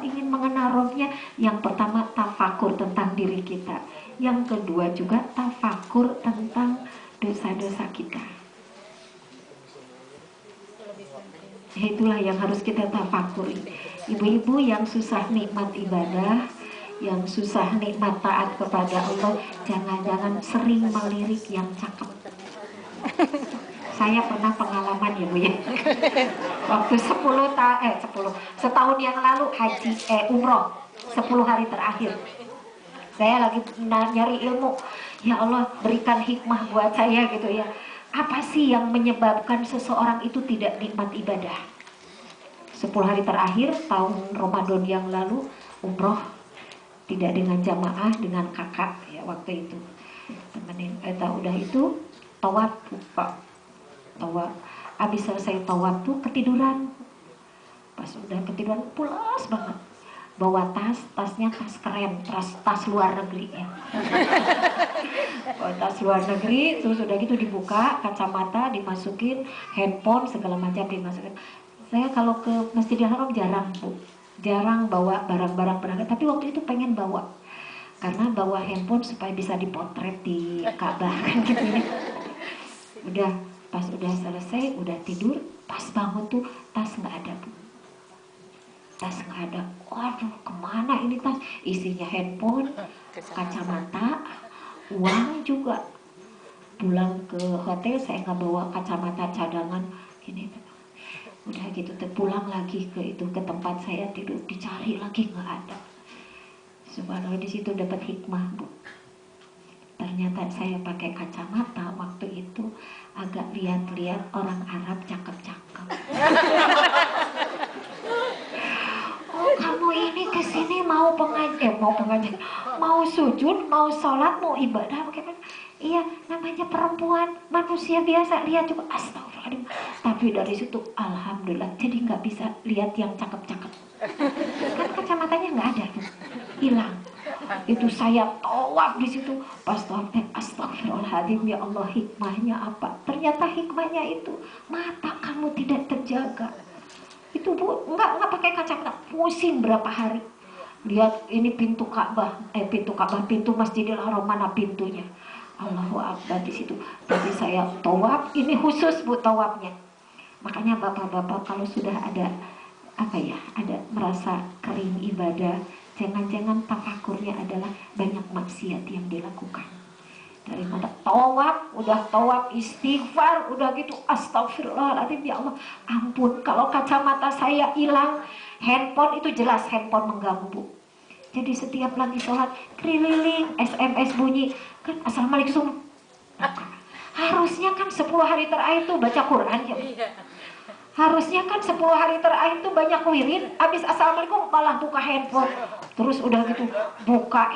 ingin mengenal rohnya, yang pertama tafakur tentang diri kita, yang kedua juga tafakur tentang dosa-dosa kita. Itulah yang harus kita tafakuri. Ibu-ibu yang susah nikmat ibadah, yang susah nikmat taat kepada Allah, jangan-jangan sering melirik yang cakep. Saya pernah pengalaman ya Bu ya. Waktu 10 setahun yang lalu haji umroh 10 hari terakhir. Saya lagi nyari ilmu. Ya Allah, berikan hikmah buat saya gitu ya. Apa sih yang menyebabkan seseorang itu tidak nikmat ibadah? 10 hari terakhir tahun Ramadan yang lalu umroh, tidak dengan jamaah, dengan kakak ya waktu itu. Temenin udah itu tawaf Pak. Tawaf. Habis selesai tawaf tuh ketiduran. Pas udah ketiduran pulas banget. Bawa tasnya tas keren, tas luar negeri ya. Bawa tas luar negeri, terus udah gitu dibuka, kacamata dimasukin, handphone segala macam dimasukin. Saya kalau ke Masjidil Haram jarang Bu, jarang bawa barang-barang berharga, tapi waktu itu pengen bawa. Karena bawa handphone supaya bisa dipotret di Ka'bah kan gitu ya. Udah, pas udah selesai, udah tidur, pas bangun tuh tas nggak ada Bu. Tas nggak ada, waduh kemana ini tas? Isinya handphone, kacamata, uang juga. Pulang ke hotel saya nggak bawa kacamata cadangan, gini. Udah gitu, pulang lagi ke tempat saya tidur, dicari lagi nggak ada. Subhanallah, di situ dapat hikmah Bu. Ternyata saya pakai kacamata waktu itu agak lihat-lihat orang Arab cakep-cakep. Oh kamu ini kesini mau pengajian, mau sujud, mau sholat, mau ibadah, bagaimana? Iya, namanya perempuan, manusia biasa, lihat juga, astagfirullahaladzim. Tapi dari situ, alhamdulillah, jadi nggak bisa lihat yang cakep-cakep. Kan kacamatanya nggak ada, hilang. Itu saya tawaf di situ, pas tawaf, astagfirullahaladzim, ya Allah, hikmahnya apa? Ternyata hikmahnya itu mata kamu tidak terjaga. Itu Bu, nggak pakai kacamata, pusing berapa hari. Lihat ini pintu Ka'bah, pintu Masjidil Haram, mana pintunya? Allahu Akbar di situ. Jadi saya tawaf, ini khusus Bu tawafnya. Makanya bapak-bapak kalau sudah ada ada merasa kering ibadah, jangan-jangan tafakurnya adalah banyak maksiat yang dilakukan. Daripada tawaf istighfar, udah gitu astagfirullahaladzim, ya Allah ampun, kalau kacamata saya hilang, handphone itu jelas handphone mengganggu Bu. Jadi setiap lagi sholat keliling, SMS bunyi, kan assalamualaikum. Harusnya kan 10 hari terakhir tuh baca Quran ya. Harusnya kan 10 hari terakhir tuh banyak wirid, habis assalamualaikum malah buka handphone. Terus udah gitu buka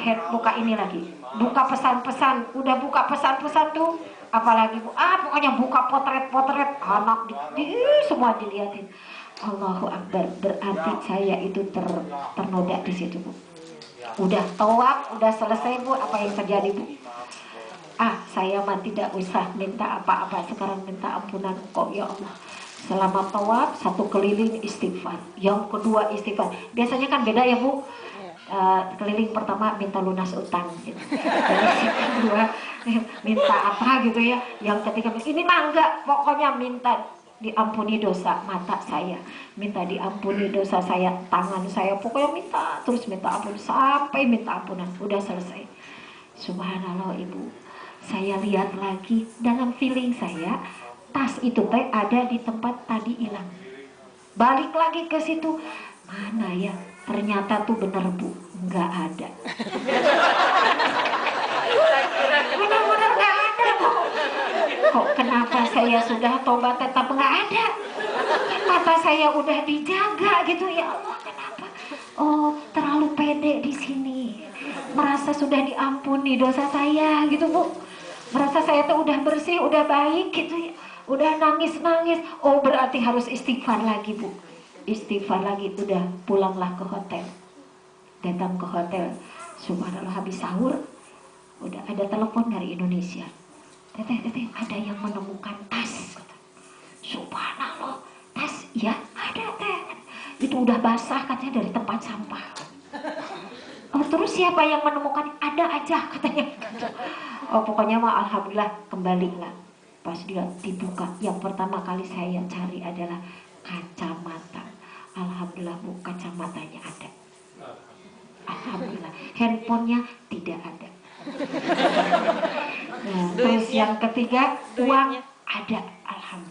ini lagi, buka pesan-pesan, udah buka pesan-pesan tuh apalagi Bu, pokoknya buka potret-potret anak semua dilihatin. Allahu Akbar, berarti saya itu ternoda di situ Bu. Udah tawaf, udah selesai Bu, apa yang terjadi Bu? Saya mah tidak usah minta apa-apa, sekarang minta ampunan kok ya Allah. Selama tawaf, 1 keliling istighfar, yang kedua istighfar. Biasanya kan beda ya Bu. Keliling pertama minta lunas utang gitu. Yang kedua minta apa gitu ya. Yang ketiga ini mah enggak, pokoknya minta diampuni dosa mata saya, minta diampuni dosa saya, tangan saya, pokoknya minta terus minta ampun sampai minta ampunan. Udah selesai. Subhanallah Ibu, saya lihat lagi dalam feeling saya, tas itu teh ada di tempat tadi hilang. Balik lagi ke situ, mana ya? Ternyata tuh bener Bu, nggak ada. Benar-benar nggak ada Bu. Kok kenapa saya sudah tobat tetap nggak ada? Mata saya udah dijaga gitu ya Allah, kenapa? Oh, terlalu pede di sini. Merasa sudah diampuni dosa saya gitu Bu. Merasa saya tuh udah bersih, udah baik gitu ya. Udah nangis-nangis, oh berarti harus istighfar lagi Bu. Istighfar lagi, udah pulanglah ke hotel. Datang ke hotel, subhanallah habis sahur, udah ada telepon dari Indonesia. Teteh, ada yang menemukan tas. Subhanallah, tas, ya ada teh. Itu udah basah katanya dari tempat sampah. Oh terus siapa yang menemukan? Ada aja katanya. Oh pokoknya mah alhamdulillah kembalilah. Pas dia dibuka, yang pertama kali saya cari adalah kacamata. Alhamdulillah Bu, kacamatanya ada. Alhamdulillah, handphonenya tidak ada. Nah, terus yang ketiga, uang ada. Alhamdulillah.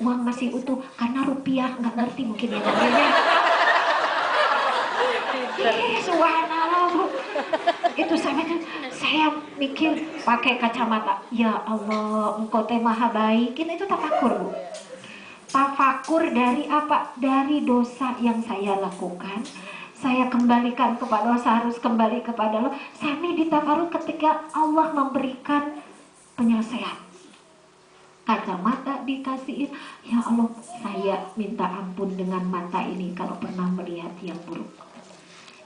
uang masih utuh karena rupiah, nggak ngerti mungkin ya namanya. Subhanallah Bu. Itu saya mikir pakai kacamata, ya Allah engkau teh maha baik. Kita itu tafakur Bu. Tafakur dari apa? Dari dosa yang saya lakukan, saya kembalikan kepada Allah, saya harus kembali kepada Allah. Sami ditafakur ketika Allah memberikan penyelesaian. Kacamata dikasihin, ya Allah saya minta ampun dengan mata ini kalau pernah melihat yang buruk,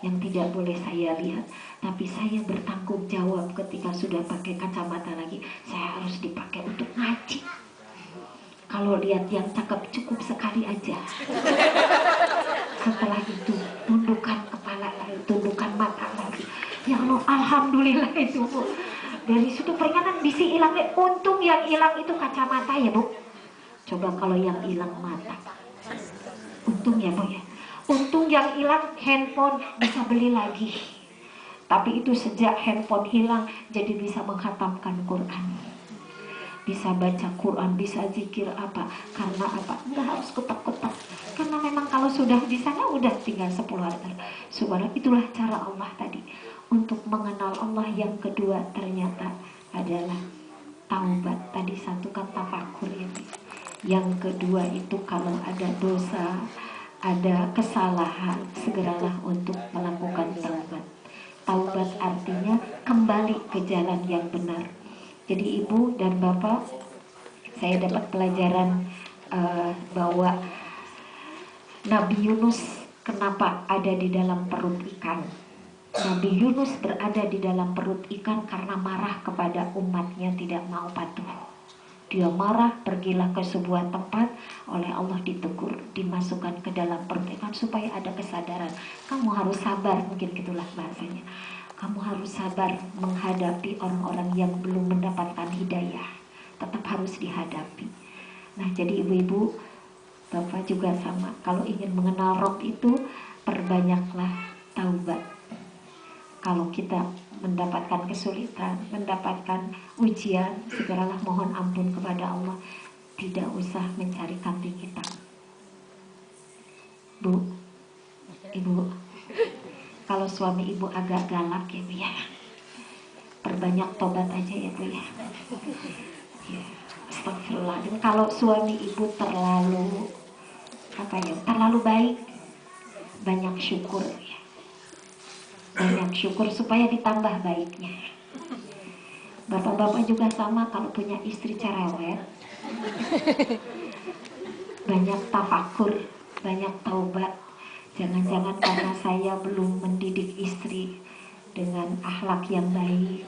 yang tidak boleh saya lihat. Tapi saya bertanggung jawab ketika sudah pakai kacamata lagi, saya harus dipakai untuk ngaji. Kalau lihat yang cakep cukup sekali aja. Setelah itu tundukkan kepala lagi, tundukkan mata lagi. Ya Allah, alhamdulillah itu Bu. Dari situ peringatan bisi hilang deh. Untung yang hilang itu kacamata ya Bu. Coba kalau yang hilang mata. Untung ya Bu ya. Untung yang hilang handphone bisa beli lagi. Tapi itu sejak handphone hilang jadi bisa menghatamkan Quran. Bisa baca Quran, bisa zikir apa. Karena apa? Enggak harus kotak-kotak. Karena memang kalau sudah di sana udah tinggal 10 hari. Subhanallah, itulah cara Allah tadi. Untuk mengenal Allah. Yang kedua ternyata adalah taubat. Tadi satu kan tafakur ya. Yang kedua itu kalau ada dosa, ada kesalahan, segeralah untuk melakukan taubat. Taubat artinya kembali ke jalan yang benar. Jadi ibu dan bapak, saya dapat pelajaran bahwa Nabi Yunus kenapa ada di dalam perut ikan. Nabi Yunus berada di dalam perut ikan karena marah kepada umatnya tidak mau patuh. Dia marah, pergilah ke sebuah tempat, oleh Allah ditegur, dimasukkan ke dalam perut ikan supaya ada kesadaran. Kamu harus sabar, mungkin gitulah bahasanya. Kamu harus sabar menghadapi orang-orang yang belum mendapatkan hidayah. Tetap harus dihadapi. Nah, jadi ibu-ibu, bapak juga sama. Kalau ingin mengenal Rob itu, perbanyaklah taubat. Kalau kita mendapatkan kesulitan, mendapatkan ujian, segeralah mohon ampun kepada Allah. Tidak usah mencari kambing hitam. Bu, ibu, kalau suami ibu agak galak ya Bu ya, perbanyak tobat aja ya Bu ya. Ya, astagfirullah. Dan kalau suami ibu terlalu terlalu baik, banyak syukur ya. Banyak syukur supaya ditambah baiknya. Bapak-bapak juga sama, kalau punya istri cerewet, banyak tafakur, banyak taubat. Jangan-jangan karena saya belum mendidik istri dengan akhlak yang baik.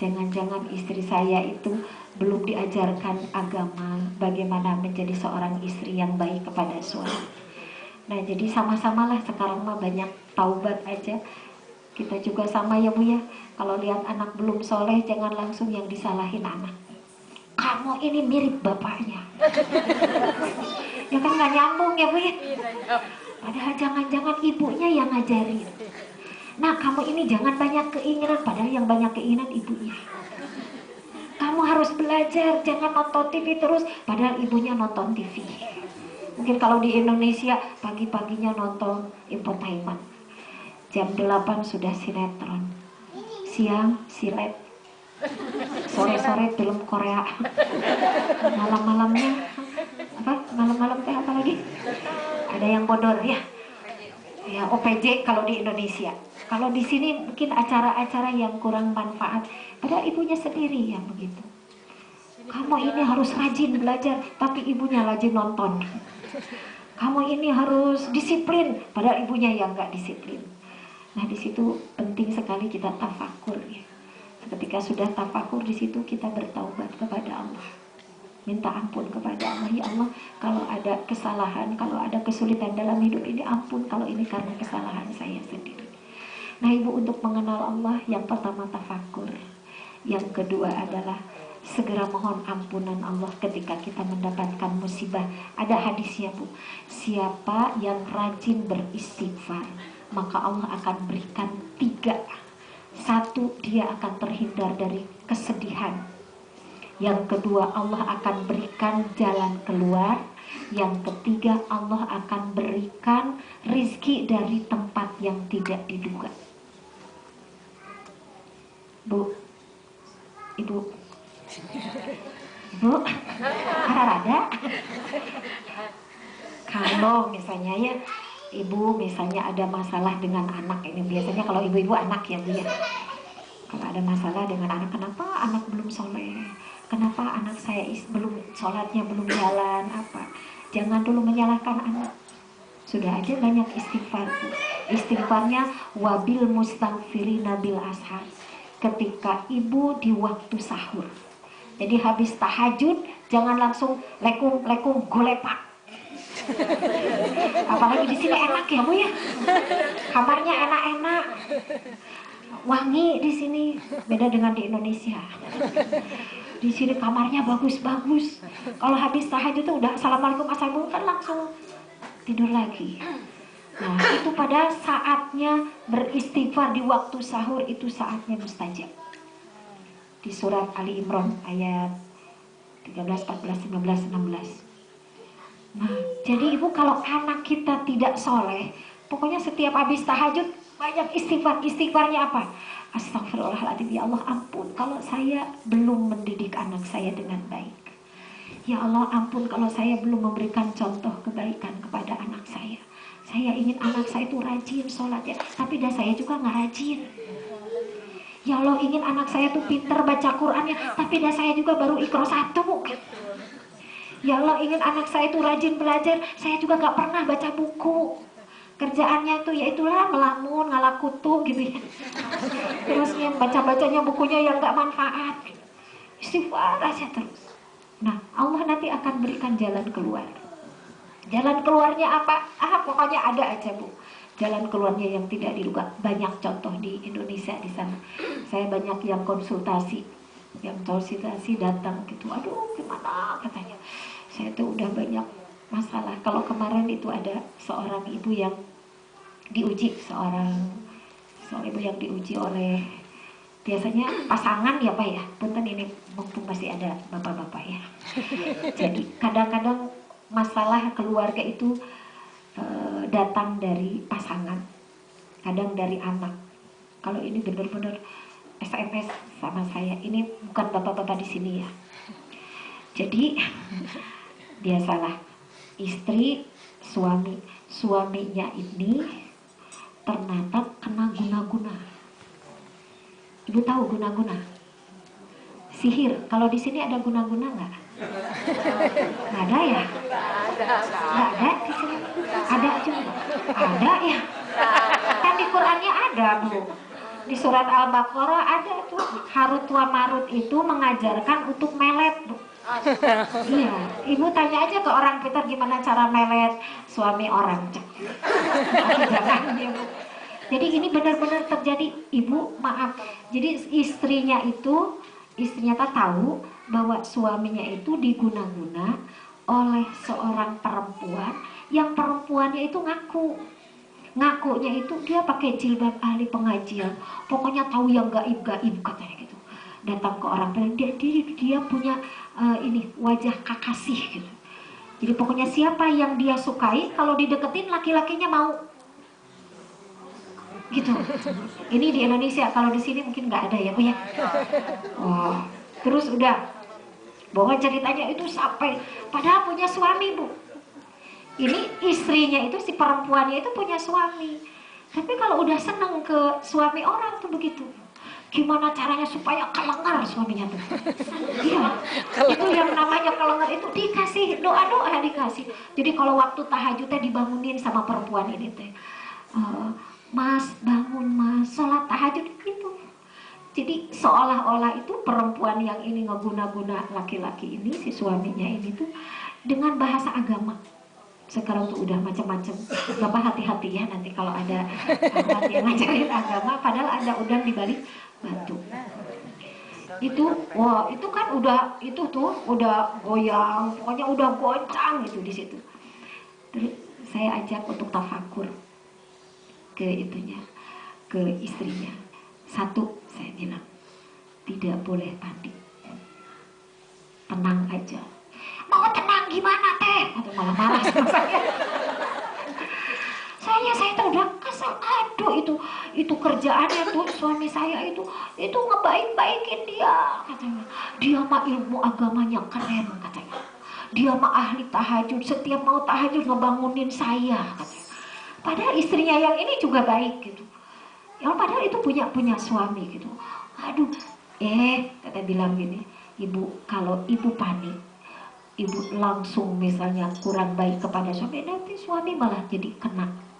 Jangan-jangan istri saya itu belum diajarkan agama, bagaimana menjadi seorang istri yang baik kepada suami. Nah, jadi sama-samalah sekarang mah banyak taubat aja. Kita juga sama ya Bu ya. Kalau lihat anak belum soleh, jangan langsung yang disalahin anak. Kamu ini mirip bapaknya. Ya kan gak nyambung ya Bu ya. Padahal jangan-jangan ibunya yang ngajarin. Nah, kamu ini jangan banyak keinginan, padahal yang banyak keinginan ibunya. Kamu harus belajar, jangan nonton TV terus, padahal ibunya nonton TV. Mungkin kalau di Indonesia pagi-paginya nonton infotainment. Jam 8 sudah sinetron, siang silet, sore-sore film Korea, malam-malamnya malam-malam teh apa lagi? Ada yang bodor ya, ya OPJ kalau di Indonesia. Kalau di sini mungkin acara-acara yang kurang manfaat, padahal ibunya sendiri yang begitu. Kamu ini harus rajin belajar, tapi ibunya rajin nonton. Kamu ini harus disiplin, padahal ibunya yang nggak disiplin. Nah, di situ penting sekali kita tafakur ya. Ketika sudah tafakur, di situ kita bertaubat kepada Allah. Minta ampun kepada Allah, ya Allah, kalau ada kesalahan, kalau ada kesulitan dalam hidup ini, ampun kalau ini karena kesalahan saya sendiri. Nah, ibu, untuk mengenal Allah, yang pertama tafakur. Yang kedua adalah segera mohon ampunan Allah ketika kita mendapatkan musibah. Ada hadisnya Bu, siapa yang rajin beristighfar, maka Allah akan berikan 3. 1, dia akan terhindar dari kesedihan. Yang kedua, Allah akan berikan jalan keluar. Yang ketiga, Allah akan berikan rizki dari tempat yang tidak diduga. Bu, Ibu, Ibu, ada. Kalau misalnya ya, ibu misalnya ada masalah dengan anak, ini biasanya kalau ibu-ibu anak ya Bu ya. Kalau ada masalah dengan anak, kenapa anak belum soleh? Kenapa anak saya belum sholatnya belum jalan? Apa? Jangan dulu menyalahkan anak. Sudah aja banyak istighfar. Istighfarnya wabil mustaghfirina bil ashar. Ketika ibu di waktu sahur. Jadi habis tahajud jangan langsung lekum golepak. Apalagi di sini enak ya Bu ya. Kamarnya enak-enak. Wangi di sini, beda dengan di Indonesia. Di sini kamarnya bagus-bagus. Kalau habis tahajud itu udah assalamualaikum kan langsung tidur lagi. Nah, itu pada saatnya beristighfar di waktu sahur, itu saatnya mustajab. Di surat Ali Imran ayat 13, 14, 15, 16. Nah, jadi ibu kalau anak kita tidak soleh, pokoknya setiap habis tahajud banyak istighfar. Istighfarnya apa? Astagfirullahaladzim, ya Allah ampun kalau saya belum mendidik anak saya dengan baik. Ya Allah ampun kalau saya belum memberikan contoh kebaikan kepada anak saya. Saya ingin anak saya itu rajin sholatnya, tapi dah saya juga nggak rajin. Ya Allah ingin anak saya tuh pinter baca Qurannya, tapi dah saya juga baru Iqra 1. Ya Allah ingin anak saya itu rajin belajar, saya juga gak pernah baca buku. Kerjaannya itu ya itulah melamun, ngalah kutu gitu ya. Terus yang baca-bacanya bukunya yang gak manfaat. Istighfar aja terus. Nah Allah nanti akan berikan jalan keluar. Jalan keluarnya apa? Pokoknya ada aja Bu. Jalan keluarnya yang tidak diduga. Banyak contoh di Indonesia di sana. Saya banyak yang konsultasi datang gitu, aduh gimana katanya, saya tuh udah banyak masalah. Kalau kemarin itu ada seorang ibu yang diuji, seorang ibu yang diuji oleh, biasanya pasangan ya Pak ya, punten ini mumpung masih ada bapak-bapak ya. Jadi kadang-kadang masalah keluarga itu datang dari pasangan, kadang dari anak. Kalau ini benar-benar SMS sama saya, ini bukan bapak-bapak di sini ya. Jadi biasalah istri suaminya ini ternyata kena guna-guna. Ibu tahu guna-guna? Sihir. Kalau di sini ada guna-guna nggak? Nggak ada ya? Nggak ada di sini. Ada juga. Ada ya? Kan di Qurannya ada Bu. Di surat Al-Baqarah ada tuh, Harut wa Marut itu mengajarkan untuk melet Bu. Iya, ibu tanya aja ke orang pintar gimana cara melet suami orang. Jangan ya Bu. Jadi ini benar-benar terjadi ibu, maaf. Jadi istrinya tak tahu bahwa suaminya itu diguna-guna oleh seorang perempuan, yang perempuannya itu ngakunya itu dia pakai jilbab ahli pengajian, pokoknya tahu yang gaib-gaib katanya gitu. Datang ke orang bilang dia punya ini wajah kakasih gitu. Jadi pokoknya siapa yang dia sukai kalau dideketin laki-lakinya mau gitu. Ini di Indonesia, kalau di sini mungkin nggak ada ya Bu ya. Oh, terus udah bahwa ceritanya itu sampai padahal punya suami Bu. Ini istrinya itu, si perempuannya itu punya suami. Tapi kalau udah seneng ke suami orang tuh begitu. Gimana caranya supaya kelengar suaminya tuh? Iya, itu yang namanya kelengar itu dikasih doa-doa dikasih. Jadi kalau waktu tahajudnya dibangunin sama perempuan ini teh, Mas bangun Mas, sholat tahajud gitu. Jadi seolah-olah itu perempuan yang ini ngeguna-guna laki-laki ini, si suaminya ini tuh dengan bahasa agama. Sekarang tuh udah macam-macam. Bapak hati-hati ya nanti kalau ada anak yang ngajarin agama padahal ada udang di balik batu. Itu wah, itu kan udah udah goyang, pokoknya udah goncang gitu di situ. Terus saya ajak untuk tafakur ke istrinya. Satu, saya bilang tidak boleh panik. aja. Mau tenang gimana teh? Atau malah marah sama saya. Saya tuh udah kesel, aduh itu kerjaannya tuh suami saya itu ngebaik-baikin dia katanya. Dia mah ilmu agamanya keren katanya. Dia mah ahli tahajud, setiap mau tahajud ngebangunin saya katanya. Padahal istrinya yang ini juga baik gitu. Yang padahal itu punya suami gitu. Aduh, kata bilang gini, ibu kalau ibu panik, ibu langsung misalnya kurang baik kepada suami, nanti suami malah jadi kena.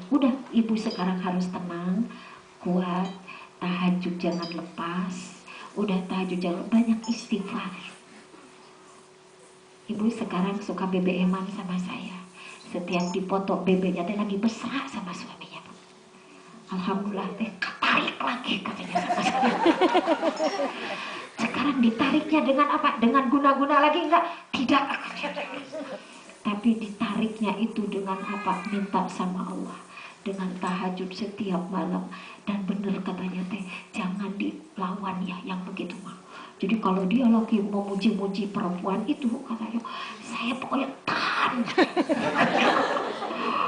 Udah, ibu sekarang harus tenang, kuat, tahajud jangan lepas, udah tahajud jangan banyak istighfar. Ibu sekarang suka BBM-an sama saya. Setiap dipoto BB-nya teh lagi mesra sama suaminya. Alhamdulillah teh ketarik lagi katanya sama saya. Sekarang ditariknya dengan apa? Dengan guna-guna lagi enggak? Tidak. Tapi ditariknya itu dengan apa? Minta sama Allah, dengan tahajud setiap malam. Dan benar katanya teh, jangan dilawan ya yang begitu mah. Jadi kalau dia lagi mau muji-muji perempuan itu, katanya saya pokoknya tahan.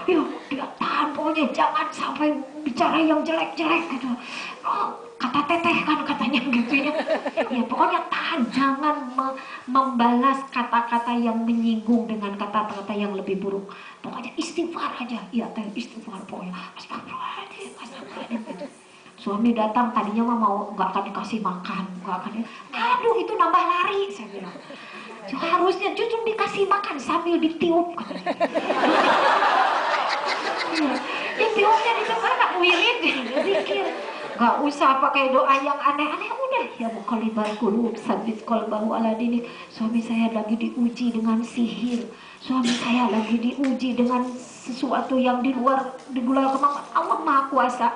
Ya, dia tahan pokoknya, jangan sampai bicara yang jelek-jelek gitu. Oh, kata teteh kan katanya gitu ya. Ya pokoknya tahan, jangan membalas kata-kata yang menyinggung dengan kata-kata yang lebih buruk. Pokoknya istighfar aja. Ya teh istighfar pokoknya. Astagfirullahaladzim gitu. Suami datang tadinya mah mau nggak akan dikasih makan, nggak akan. Aduh itu nambah lari saya bilang. Harusnya justru dikasih makan sambil ditiup katanya. Ya tiupnya di mana wirid dikir. Gak usah pakai doa yang aneh-aneh, udah ya muqallibal qulub tsabbit qalbahu ala dinik. Suami saya lagi diuji dengan sihir, suami saya lagi diuji dengan sesuatu yang di luar kemampuan Allah Maha Kuasa.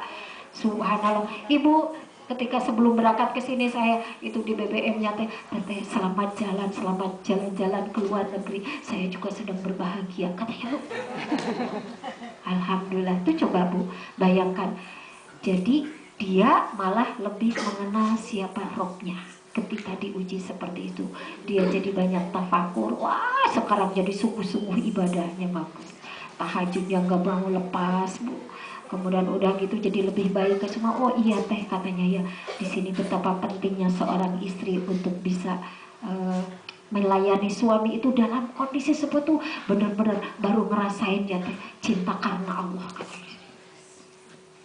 Subhanallah. Ibu ketika sebelum berangkat ke sini saya itu di BBM-nya teh selamat jalan-jalan ke luar negeri. Saya juga sedang berbahagia katanya. Alhamdulillah. Tuh coba Bu, bayangkan. Jadi dia malah lebih mengenal siapa Robnya ketika diuji seperti itu. Dia jadi banyak tafakur. Wah, sekarang jadi sungguh-sungguh ibadahnya bagus. Tahajudnya nggak mau lepas Bu. Kemudian udah gitu jadi lebih baik ke semua. Oh iya teh katanya ya, di sini betapa pentingnya seorang istri untuk bisa melayani suami itu dalam kondisi seperti itu. Benar-benar baru ngerasain ya teh cinta karena Allah katanya.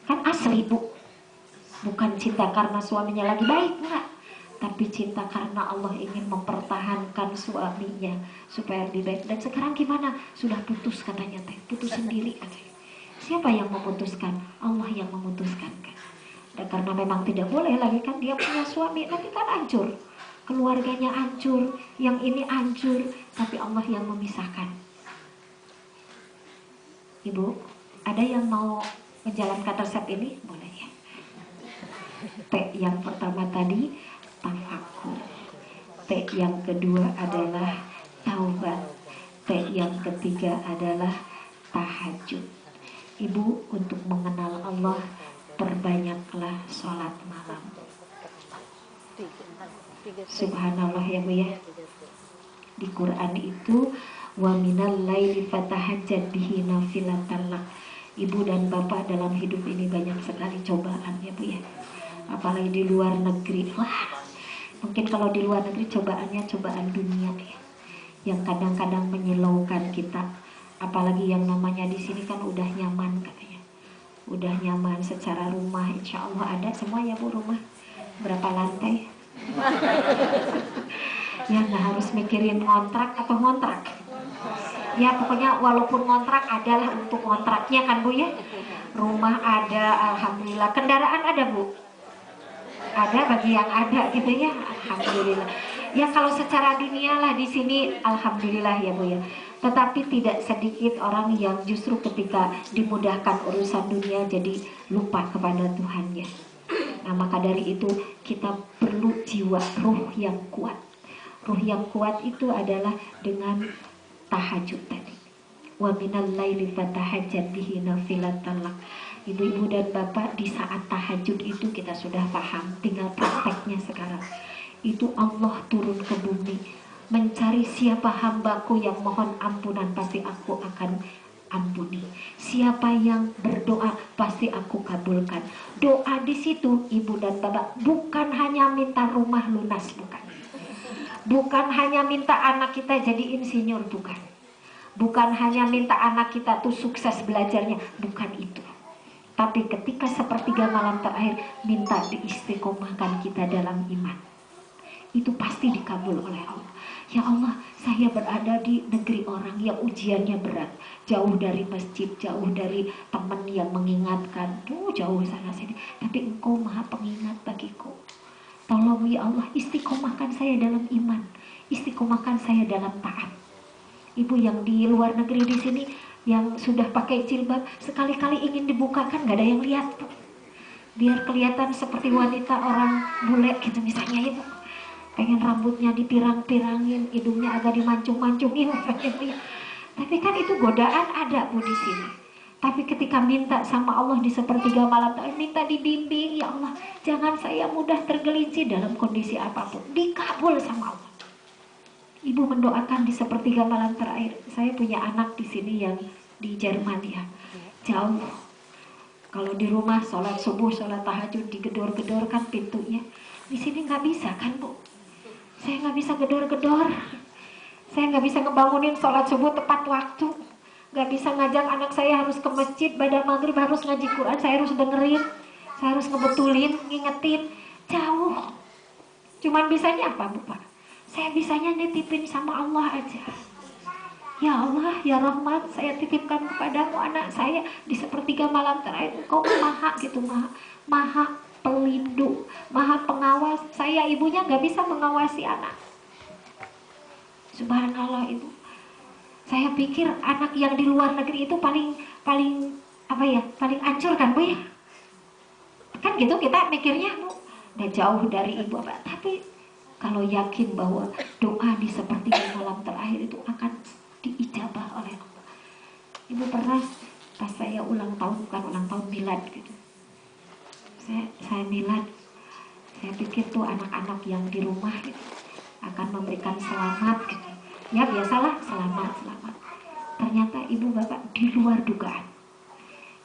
Kan asli Bu, bukan cinta karena suaminya lagi baik enggak, tapi cinta karena Allah ingin mempertahankan suaminya supaya lebih baik. Dan sekarang gimana? Sudah putus katanya teh, putus sendiri katanya. Siapa yang memutuskan? Allah yang memutuskan kan. Dan karena memang tidak boleh lagi kan dia punya suami, nanti kan hancur, keluarganya hancur, yang ini hancur, tapi Allah yang memisahkan. Ibu, ada yang mau menjalankan resep ini? Boleh ya. T yang pertama tadi tafakur, T yang kedua adalah taubat, T yang ketiga adalah tahajud. Ibu untuk mengenal Allah perbanyaklah sholat malam. Subhanallah ya Bu ya. Di Quran itu wa minal laili fatahajjad bihi nafilatan lak. Ibu dan bapak dalam hidup ini banyak sekali cobaan ya Bu ya. Apalagi di luar negeri. Wah, mungkin kalau di luar negeri cobaannya cobaan dunia ya, yang kadang-kadang menyilaukan kita. Apalagi yang namanya di sini kan udah nyaman katanya. Udah nyaman secara rumah, insya Allah ada semua ya Bu rumah. Berapa lantai? Ya nggak harus mikirin ngontrak atau ngontrak. Ya pokoknya walaupun ngontrak adalah untuk ngontraknya kan Bu ya. Rumah ada, alhamdulillah. Kendaraan ada Bu? Ada bagi yang ada gitu ya, alhamdulillah. Ya kalau secara dunia lah di sini, alhamdulillah ya Bu ya. Tetapi tidak sedikit orang yang justru ketika dimudahkan urusan dunia jadi lupa kepada Tuhannya. Nah maka dari itu kita perlu jiwa ruh yang kuat. Ruh yang kuat itu adalah dengan tahajud tadi. Wa minal laili fatahajjad bihi nafilatan lak. Ibu-ibu dan bapak, di saat tahajud itu kita sudah paham, tinggal prakteknya sekarang. Itu Allah turun ke bumi mencari siapa hambaku yang mohon ampunan, pasti aku akan ampuni. Siapa yang berdoa pasti aku kabulkan. Doa di situ ibu dan bapak bukan hanya minta rumah lunas, bukan. Bukan hanya minta anak kita jadi insinyur, bukan. Bukan hanya minta anak kita tuh sukses belajarnya, bukan itu. Tapi ketika sepertiga malam terakhir minta diistiqomahkan kita dalam iman, itu pasti dikabul oleh Allah. Ya Allah, saya berada di negeri orang yang ujiannya berat, jauh dari masjid, jauh dari teman yang mengingatkan, jauh sana sini. Tapi Engkau Maha Pengingat bagiku. Tolong ya Allah, istiqomahkan saya dalam iman, istiqomahkan saya dalam taat. Ibu yang di luar negeri di sini yang sudah pakai jilbab, sekali-kali ingin dibukakan nggak ada yang lihat, Bu. Biar kelihatan seperti wanita orang bule gitu misalnya, ya Bu. Pengen rambutnya dipirang-pirangin, hidungnya agak dimancung-mancungin. Tapi kan itu godaan ada, Bu, di sini. Tapi ketika minta sama Allah di sepertiga malam, minta dibimbing, ya Allah, jangan saya mudah tergelincir dalam kondisi apapun. Dikabul sama Allah. Ibu mendoakan di sepertiga malam terakhir. Saya punya anak di sini yang di Jerman ya, jauh. Kalau di rumah sholat subuh, sholat tahajud digedor-gedor kan pintunya. Di sini nggak bisa kan, Bu? Saya nggak bisa gedor-gedor. Saya nggak bisa ngebangunin sholat subuh tepat waktu. Nggak bisa ngajak anak saya harus ke masjid, pada maghrib harus ngaji Quran. Saya harus dengerin, saya harus ngebetulin, ngingetin. Jauh. Cuman bisanya apa, Bu, Pak? Saya bisanya nitipin sama Allah aja. Ya Allah, ya Rahman, saya titipkan kepadamu anak saya di sepertiga malam terakhir. Engkau maha gitu, maha pelindung, maha pengawas. Saya ibunya nggak bisa mengawasi anak. Subhanallah, Ibu. Saya pikir anak yang di luar negeri itu paling apa ya, paling ancur kan, Bu ya? Kan gitu kita mikirnya, Bu. Udah jauh dari ibu apa, tapi kalau yakin bahwa doa di sepertiga malam terakhir itu akan diijabah oleh Allah. Ibu pernah pas saya ulang tahun, bukan ulang tahun, milad gitu. Saya milad, saya pikir tuh anak-anak yang di rumah gitu akan memberikan selamat gitu. Ya biasalah, selamat. Ternyata ibu bapak di luar dugaan.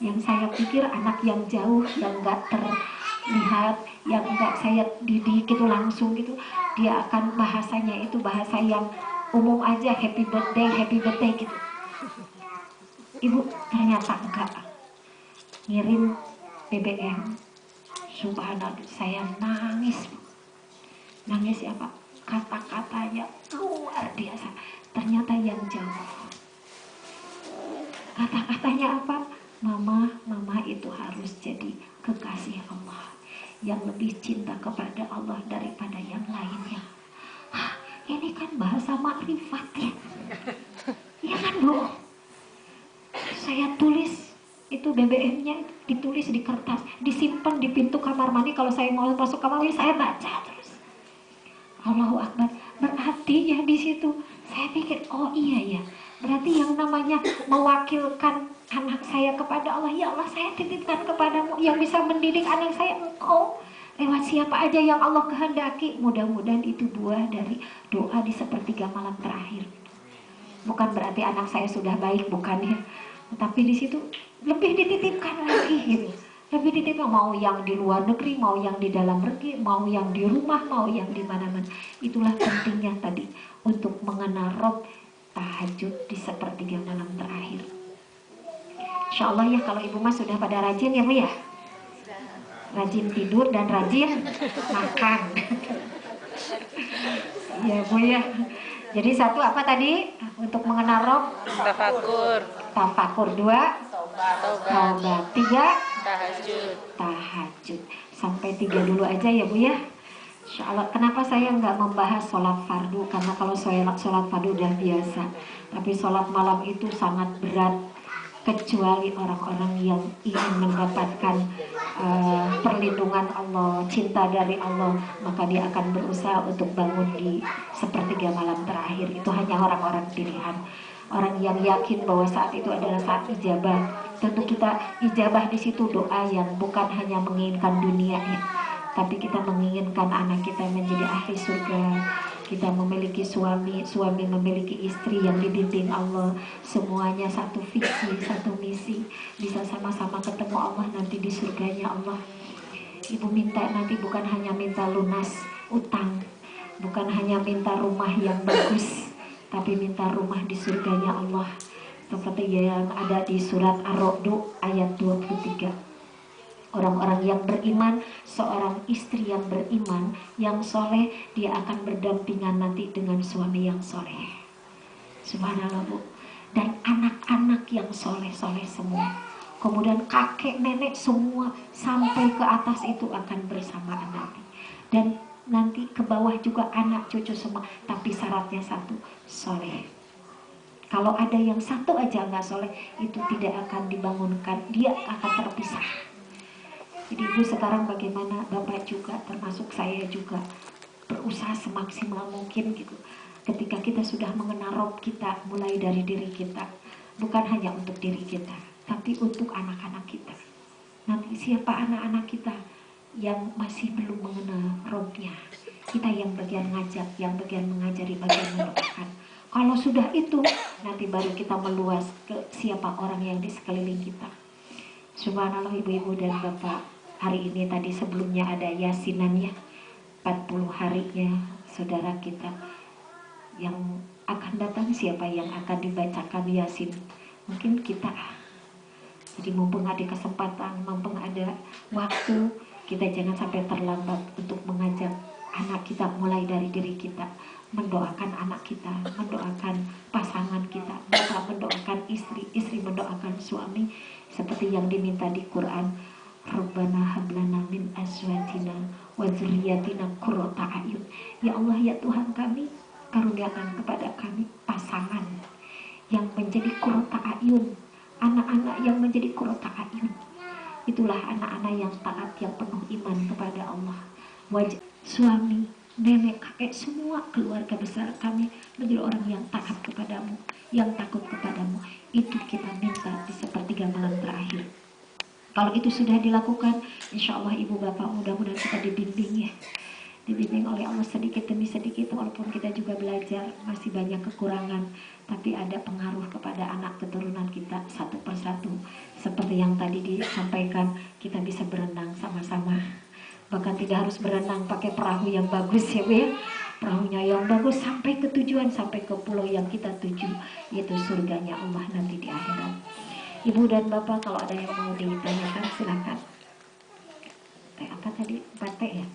Yang saya pikir anak yang jauh, yang gak terlihat, yang enggak saya didik gitu langsung gitu, dia akan bahasanya itu bahasa yang umum aja, happy birthday gitu. Ibu ternyata enggak, ngirim BBM. Subhanallah, saya nangis apa, kata-katanya luar biasa. Ternyata yang jauh, kata-katanya apa, mama itu harus jadi kekasih Allah yang lebih cinta kepada Allah daripada yang lainnya. Ini kan bahasa makrifat ya. Iya kan, Bu? Saya tulis itu BBM-nya, ditulis di kertas, disimpan di pintu kamar mandi. Kalau saya mau masuk kamar mandi, saya baca terus. Allahu Akbar. Berarti ya di situ saya pikir, oh iya ya. Berarti yang namanya mewakilkan anak saya kepada Allah, ya Allah, saya titipkan kepadamu. Yang bisa mendidik anak saya Engkau, lewat siapa aja yang Allah kehendaki. Mudah-mudahan itu buah dari doa di sepertiga malam terakhir. Bukan berarti anak saya sudah baik, bukan ya. Tapi di situ lebih dititipkan lagi gitu. Lebih dititipkan, mau yang di luar negeri, mau yang di dalam negeri, mau yang di rumah, mau yang di mana-mana. Itulah pentingnya tadi untuk mengenal Rob, tahajud di sepertiga malam terakhir. Insya Allah ya, kalau ibu mas sudah pada rajin ya, Bu ya. Rajin tidur dan rajin makan. Ya, Bu ya. Jadi satu apa tadi? Untuk mengenal Rob, tafakur. 2, taubat. 3, tahajud. Sampai 3 dulu aja ya, Bu ya. Insya Allah. Kenapa saya nggak membahas sholat fardu? Karena kalau sholat fardu udah biasa. Tapi sholat malam itu sangat berat. Kecuali orang-orang yang ingin mendapatkan perlindungan Allah, cinta dari Allah, maka dia akan berusaha untuk bangun di sepertiga malam terakhir. Itu hanya orang-orang pilihan, orang yang yakin bahwa saat itu adalah saat ijabah. Tentu kita ijabah di situ doa yang bukan hanya menginginkan dunia ya, tapi kita menginginkan anak kita menjadi ahli surga, Kita memiliki suami, suami memiliki istri yang dibimbing Allah, semuanya satu visi, satu misi, bisa sama-sama ketemu Allah nanti di surganya Allah. Ibu minta nanti bukan hanya minta lunas utang, bukan hanya minta rumah yang bagus, tapi minta rumah di surganya Allah, seperti yang ada di surat Ar-Ra'd ayat 23. Orang-orang yang beriman, seorang istri yang beriman, yang soleh, dia akan berdampingan nanti dengan suami yang soleh. Subhanallah Bu. Dan anak-anak yang soleh-soleh semua. Kemudian kakek nenek semua sampai ke atas itu akan bersamaan nanti. Dan nanti ke bawah juga anak cucu semua. Tapi syaratnya satu, soleh. Kalau ada yang satu aja nggak soleh, itu tidak akan dibangunkan, dia akan terpisah. Jadi Ibu sekarang bagaimana, Bapak juga termasuk saya juga berusaha semaksimal mungkin gitu. Ketika kita sudah mengenal Rob kita, mulai dari diri kita, bukan hanya untuk diri kita, tapi untuk anak-anak kita. Nanti siapa anak-anak kita yang masih belum mengenal Robnya, kita yang bagian ngajak, yang bagian mengajari, bagian mendoakan. Kalau sudah itu, nanti baru kita meluas ke siapa orang yang di sekeliling kita. Subhanallah ibu-ibu dan bapak. Hari ini tadi sebelumnya ada yasinannya 40 harinya saudara kita. Yang akan datang siapa yang akan dibacakan yasin? Mungkin kita. Jadi mumpung ada kesempatan, mumpung ada waktu, kita jangan sampai terlambat untuk mengajak anak kita mulai dari diri kita. Mendoakan anak kita, mendoakan pasangan kita, bapak mendoakan istri, istri mendoakan suami, seperti yang diminta di Quran. Rabbana hablana min azwajina wa dzurriyyatina qurrata a'yun. Ya Allah, ya Tuhan kami, karuniakan kepada kami pasangan yang menjadi qurrata a'yun, anak-anak yang menjadi qurrata a'yun. Itulah anak-anak yang taat, yang penuh iman kepada Allah. Suami, nenek, kakek, semua keluarga besar kami menjadi orang yang taat kepadamu, yang takut kepadamu. Itu kita minta di sepertiga malam terakhir. Kalau itu sudah dilakukan, insya Allah ibu bapak mudah-mudahan kita dibimbing ya. Dibimbing oleh Allah sedikit demi sedikit, walaupun kita juga belajar, masih banyak kekurangan. Tapi ada pengaruh kepada anak keturunan kita satu persatu. Seperti yang tadi disampaikan, kita bisa berenang sama-sama. Bahkan tidak harus berenang pakai perahu yang bagus ya Bu ya. Perahunya yang bagus sampai ke tujuan, sampai ke pulau yang kita tuju, yaitu surganya Allah nanti di akhirat. Ibu dan Bapak kalau ada yang mau ditanyakan silakan. Teh apa tadi? 4 T ya?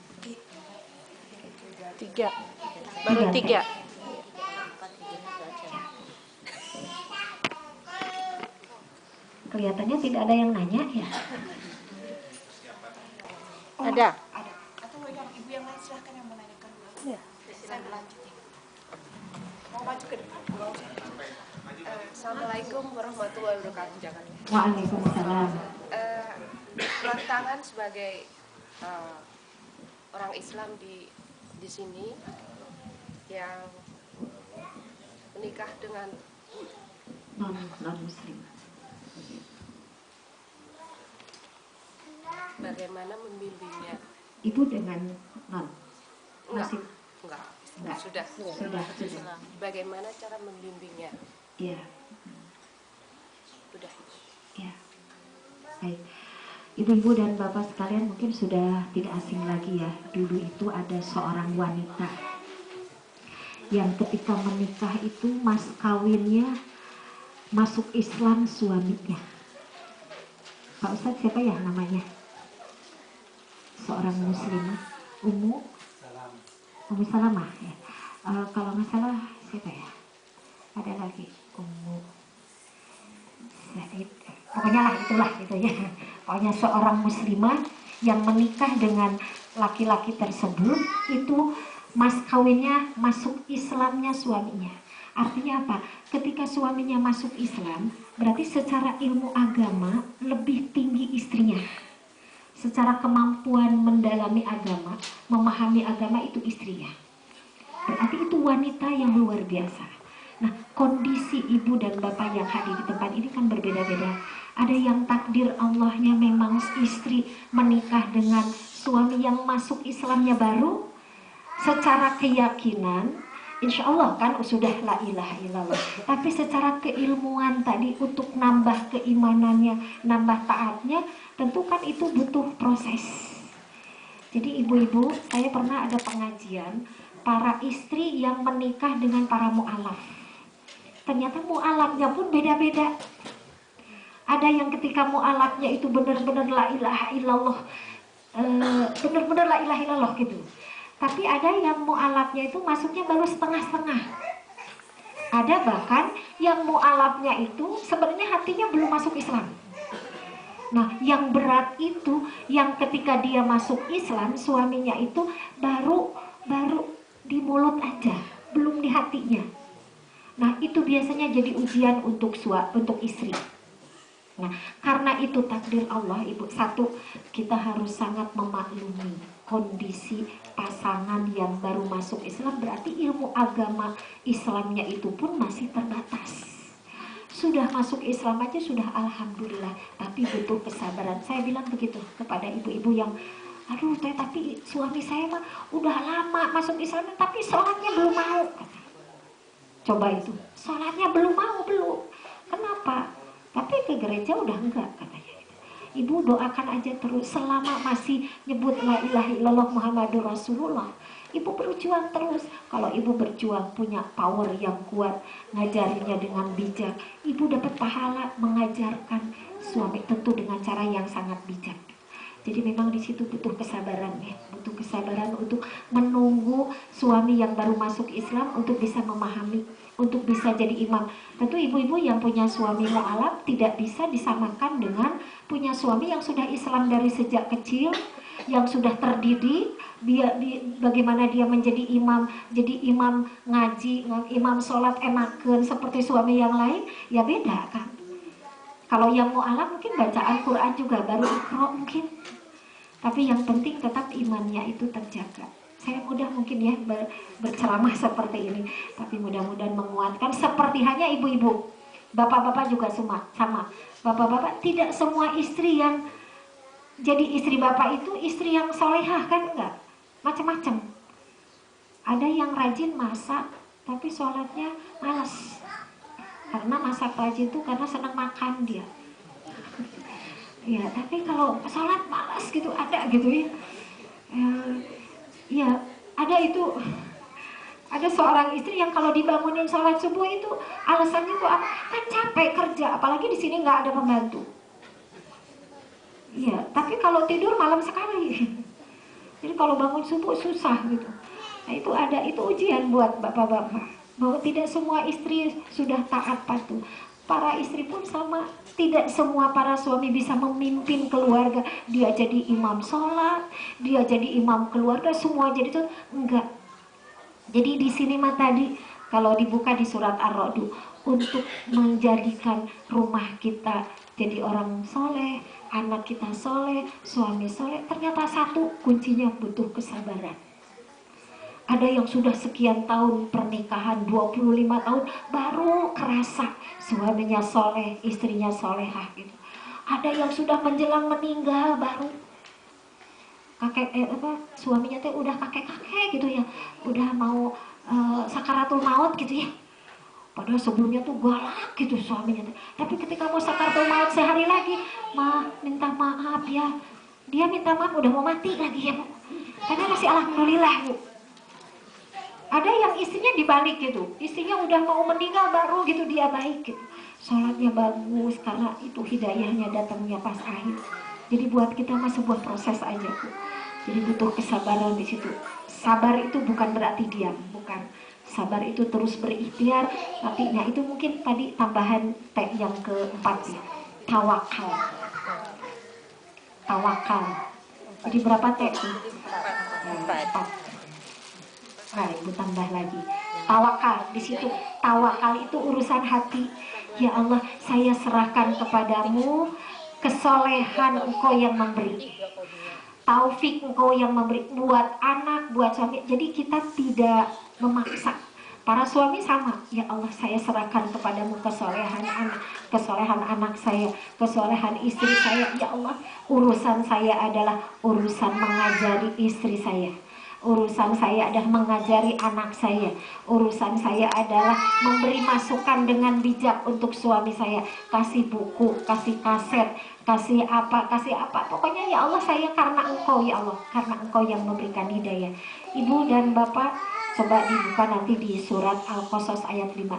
3. Baru 3. Kelihatannya tidak ada yang nanya ya? Ada. Atau yang ibu yang lain silahkan yang menanyakan dulu. Ya. Saya berlanjut. Mau maju ke depan? Assalamualaikum warahmatullahi wabarakatuh. Jangan. Waalaikumsalam. Tantangan sebagai orang Islam di sini yang menikah dengan non muslim. Bagaimana membimbingnya? Ibu dengan non muslim. Enggak. Sudah. Bagaimana cara membimbingnya? Iya. Sudah. Ya. Baik. Ibu-ibu dan bapak sekalian mungkin sudah tidak asing lagi ya. Dulu itu ada seorang wanita yang ketika menikah itu mas kawinnya masuk Islam suaminya. Pak Ustadz siapa ya namanya? Seorang muslimah, Ummu Salamah ya. Kalau nggak salah siapa ya? Ada lagi Ummu Said. Pokoknya lah itulah gitu ya. Pokoknya seorang muslimah yang menikah dengan laki-laki tersebut itu mas kawinnya masuk Islamnya suaminya. Artinya apa? Ketika suaminya masuk Islam, berarti secara ilmu agama lebih tinggi istrinya. Secara kemampuan mendalami agama, memahami agama itu istrinya. Berarti itu wanita yang luar biasa. Nah, kondisi ibu dan bapak yang hadir di tempat ini kan berbeda-beda. Ada yang takdir Allahnya memang istri menikah dengan suami yang masuk Islamnya baru, secara keyakinan, insya Allah kan sudah la ilaha illallah. Tapi secara keilmuan tadi untuk nambah keimanannya, nambah taatnya, tentu kan itu butuh proses. Jadi ibu-ibu, saya pernah ada pengajian para istri yang menikah dengan para mu'alaf. Ternyata mu'alafnya pun beda-beda. Ada yang ketika mu'alafnya itu benar-benar la ilaha illallah, benar-benar la ilaha illallah gitu. Tapi ada yang mu'alafnya itu masuknya baru setengah-setengah. Ada bahkan yang mu'alafnya itu sebenarnya hatinya belum masuk Islam. Nah, yang berat itu yang ketika dia masuk Islam, suaminya itu baru di mulut aja, belum di hatinya. Nah, itu biasanya jadi ujian untuk istri. Nah, karena itu takdir Allah, Ibu. Satu, kita harus sangat memaklumi kondisi pasangan yang baru masuk Islam, berarti ilmu agama Islamnya itu pun masih terbatas. Sudah masuk Islam aja sudah alhamdulillah, tapi butuh kesabaran. Saya bilang begitu kepada ibu-ibu yang, aduh teh, tapi suami saya mah udah lama masuk Islam tapi sholatnya belum mau. Coba itu, sholatnya belum mau, belum. Kenapa? Tapi ke gereja udah enggak katanya. Ibu doakan aja terus selama masih nyebut la ilaha illallah Muhammadur Rasulullah. Ibu berjuang terus. Kalau ibu berjuang punya power yang kuat, ngajarinya dengan bijak, ibu dapat pahala mengajarkan suami tentu dengan cara yang sangat bijak. Jadi memang di situ butuh kesabaran ya, butuh kesabaran untuk menunggu suami yang baru masuk Islam untuk bisa memahami, untuk bisa jadi imam. Tentu ibu-ibu yang punya suami mu'alaf tidak bisa disamakan dengan punya suami yang sudah Islam dari sejak kecil, yang sudah terdidik, bagaimana dia menjadi imam, jadi imam ngaji, imam sholat enaken seperti suami yang lain, ya beda kan. Kalau yang mu'alaf mungkin bacaan Quran juga baru ikro mungkin. Tapi yang penting tetap imannya itu terjaga. Saya mudah mungkin ya berceramah seperti ini, tapi mudah-mudahan menguatkan seperti hanya ibu-ibu. Bapak-bapak juga sama. Bapak-bapak, tidak semua istri yang jadi istri bapak itu istri yang solehah kan, enggak. Macam-macam. Ada yang rajin masak, tapi sholatnya malas. Karena masak rajin itu karena senang makan dia. Ya, tapi kalau sholat malas gitu ada gitu ya. Ya, ada itu. Ada seorang istri yang kalau dibangunin sholat subuh itu alasannya tuh apa? Kan capek kerja, apalagi di sini nggak ada pembantu. Iya, tapi kalau tidur malam sekali. Jadi kalau bangun subuh susah gitu. Nah itu ujian buat bapak-bapak. Bahwa tidak semua istri sudah taat patuh. Para istri pun sama. Tidak semua para suami bisa memimpin keluarga. Dia jadi imam sholat, dia jadi imam keluarga, semua jadi itu enggak. Jadi di sini mah tadi kalau dibuka di surat Ar-Ra'd, untuk menjadikan rumah kita jadi orang soleh, anak kita soleh, suami soleh, ternyata satu kuncinya butuh kesabaran. Ada yang sudah sekian tahun pernikahan, 25 tahun, baru kerasa suaminya soleh, istrinya solehah gitu. Ada yang sudah menjelang meninggal baru suaminya tuh udah kakek-kakek gitu ya, udah mau sakaratul maut gitu ya. Padahal sebelumnya tuh galak gitu suaminya tuh. Tapi ketika mau sakaratul maut sehari lagi, minta maaf ya. Dia minta maaf udah mau mati lagi ya Bu. Karena masih alhamdulillah Bu. Ada yang istrinya dibalik gitu, istrinya udah mau meninggal baru gitu dia baik gitu. Sholatnya bagus karena itu hidayahnya datangnya pas akhir. Jadi buat kita mah sebuah proses aja Bu. Jadi butuh kesabaran di situ. Sabar itu bukan berarti diam, bukan. Sabar itu terus berikhtiar. Artinya itu mungkin tadi tambahan teh yang keempat ya. Tawakal. Tawakal. Jadi berapa teh? 4. Nah, Ibu tambah lagi. Tawakal di situ. Tawakal itu urusan hati. Ya Allah, saya serahkan kepadamu kesolehan Engkau yang memberi. Taufik Engkau yang memberi buat anak, buat suami. Jadi kita tidak memaksa. Para suami sama. Ya Allah, saya serahkan kepadamu kesolehan anak saya, kesolehan istri saya. Ya Allah, urusan saya adalah urusan mengajari istri saya. urusan saya adalah mengajari anak saya, urusan saya adalah memberi masukan dengan bijak untuk suami saya, kasih buku, kasih kaset, kasih apa, pokoknya ya Allah saya karena Engkau ya Allah, karena Engkau yang memberikan hidayah. Ibu dan Bapak coba dibuka nanti di surat Al-Qasas ayat 56.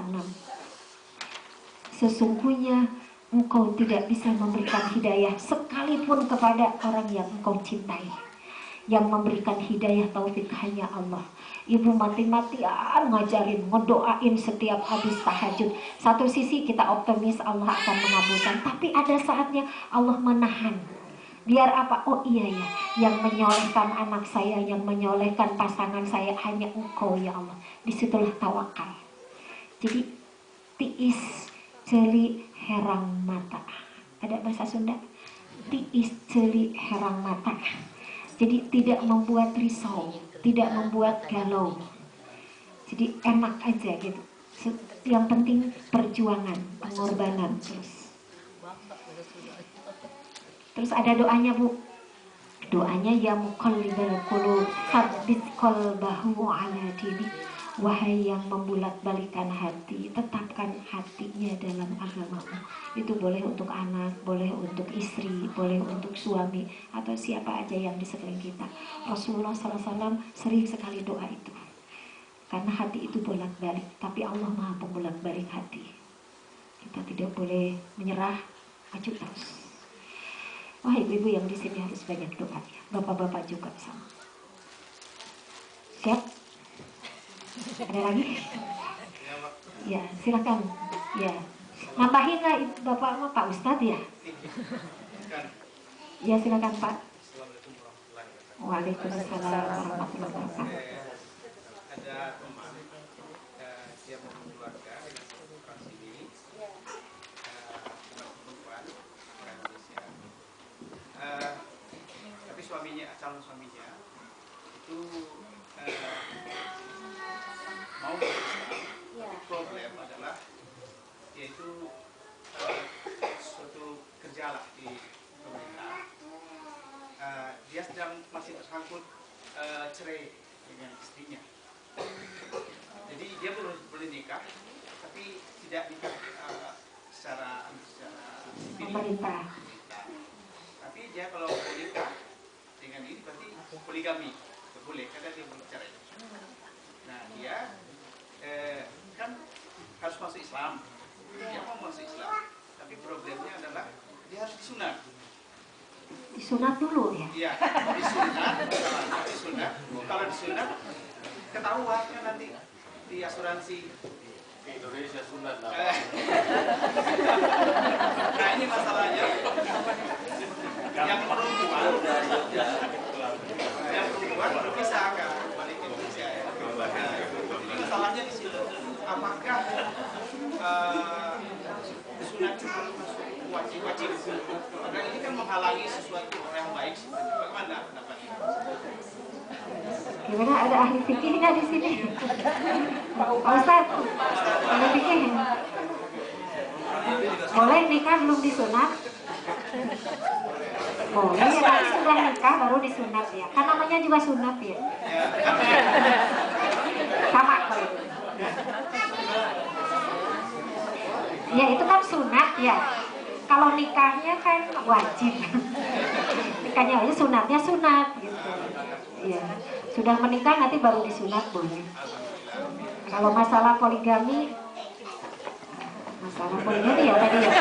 Sesungguhnya Engkau tidak bisa memberikan hidayah sekalipun kepada orang yang Engkau cintai. Yang memberikan hidayah taufik hanya Allah. Ibu mati-matian ngajarin, ngedoain setiap habis tahajud. Satu sisi kita optimis Allah akan mengabulkan, tapi ada saatnya Allah menahan. Biar apa? Oh iya ya, yang menyolehkan anak saya, yang menyolehkan pasangan saya hanya Engkau ya Allah. Disitulah tawakal. Jadi tiis celi herang mata. Ada bahasa Sunda? Tiis celi herang mata. Jadi tidak membuat risau, tidak membuat galau. Jadi enak aja gitu. Yang penting perjuangan, pengorbanan terus. Terus ada doanya Bu. Doanya ya muqallibal qulub, tsabbit qalbahu ala dinik. Wahai yang membulat-balikan hati, tetapkan hatinya dalam agamamu. Itu boleh untuk anak, boleh untuk istri, boleh untuk suami, atau siapa aja yang di sekeliling kita. Rasulullah SAW sering sekali doa itu. Karena hati itu bolak-balik, tapi Allah Maha pembolak-balik hati. Kita tidak boleh menyerah, maju terus. Wah, ibu-ibu yang di sini harus banyak doa ya. Bapak-bapak juga sama. Siap? Ada lagi? Ya, silakan. Ya, nambahin lah Bapak sama Pak Ustadz ya. Ya, silakan Pak. Waalaikumsalam warahmatullahi wabarakatuh. Ada teman dia mau keluarga dengan operasi ini, perempuan orang Indonesia. Tapi calon suaminya itu mau berislam, tapi problem adalah yaitu suatu kerja lah di pemerintah. Dia masih tersangkut cerai dengan istrinya. Jadi dia boleh nikah, tapi tidak nikah secara pemerintah. Tapi dia kalau nikah dengan ini berarti poligami, boleh karena dia belum cerai. Nah dia kan harus masuk Islam, dia mau masuk Islam, tapi problemnya adalah dia harus disunat. Disunat dulu ya? Iya, disunat. Kalau disunat ketahuan kan nanti di asuransi. Di Indonesia sunat lah. Nah ini masalahnya. Yang perempuan belum bisa kan balik ke Indonesia ya. Jadi masalahnya di situ. Apakah sunat cuma masuk wajib? Karena ini kan menghalangi sesuatu yang baik. Bagaimana pendapatnya? Gimana, ada ahli fikih nggak di sini? Pak Ustadz, ahli fikih. Boleh nikah belum disunat? Boleh ya, nanti sudah nikah baru disunat ya. Kan namanya juga sunat ya. Sama kok itu. Ya itu kan sunat ya. Kalau nikahnya kan wajib. Nikahnya aja sunatnya sunat gitu. Ya, sudah menikah nanti baru disunat boleh. Kalau masalah poligami ya tadi ya.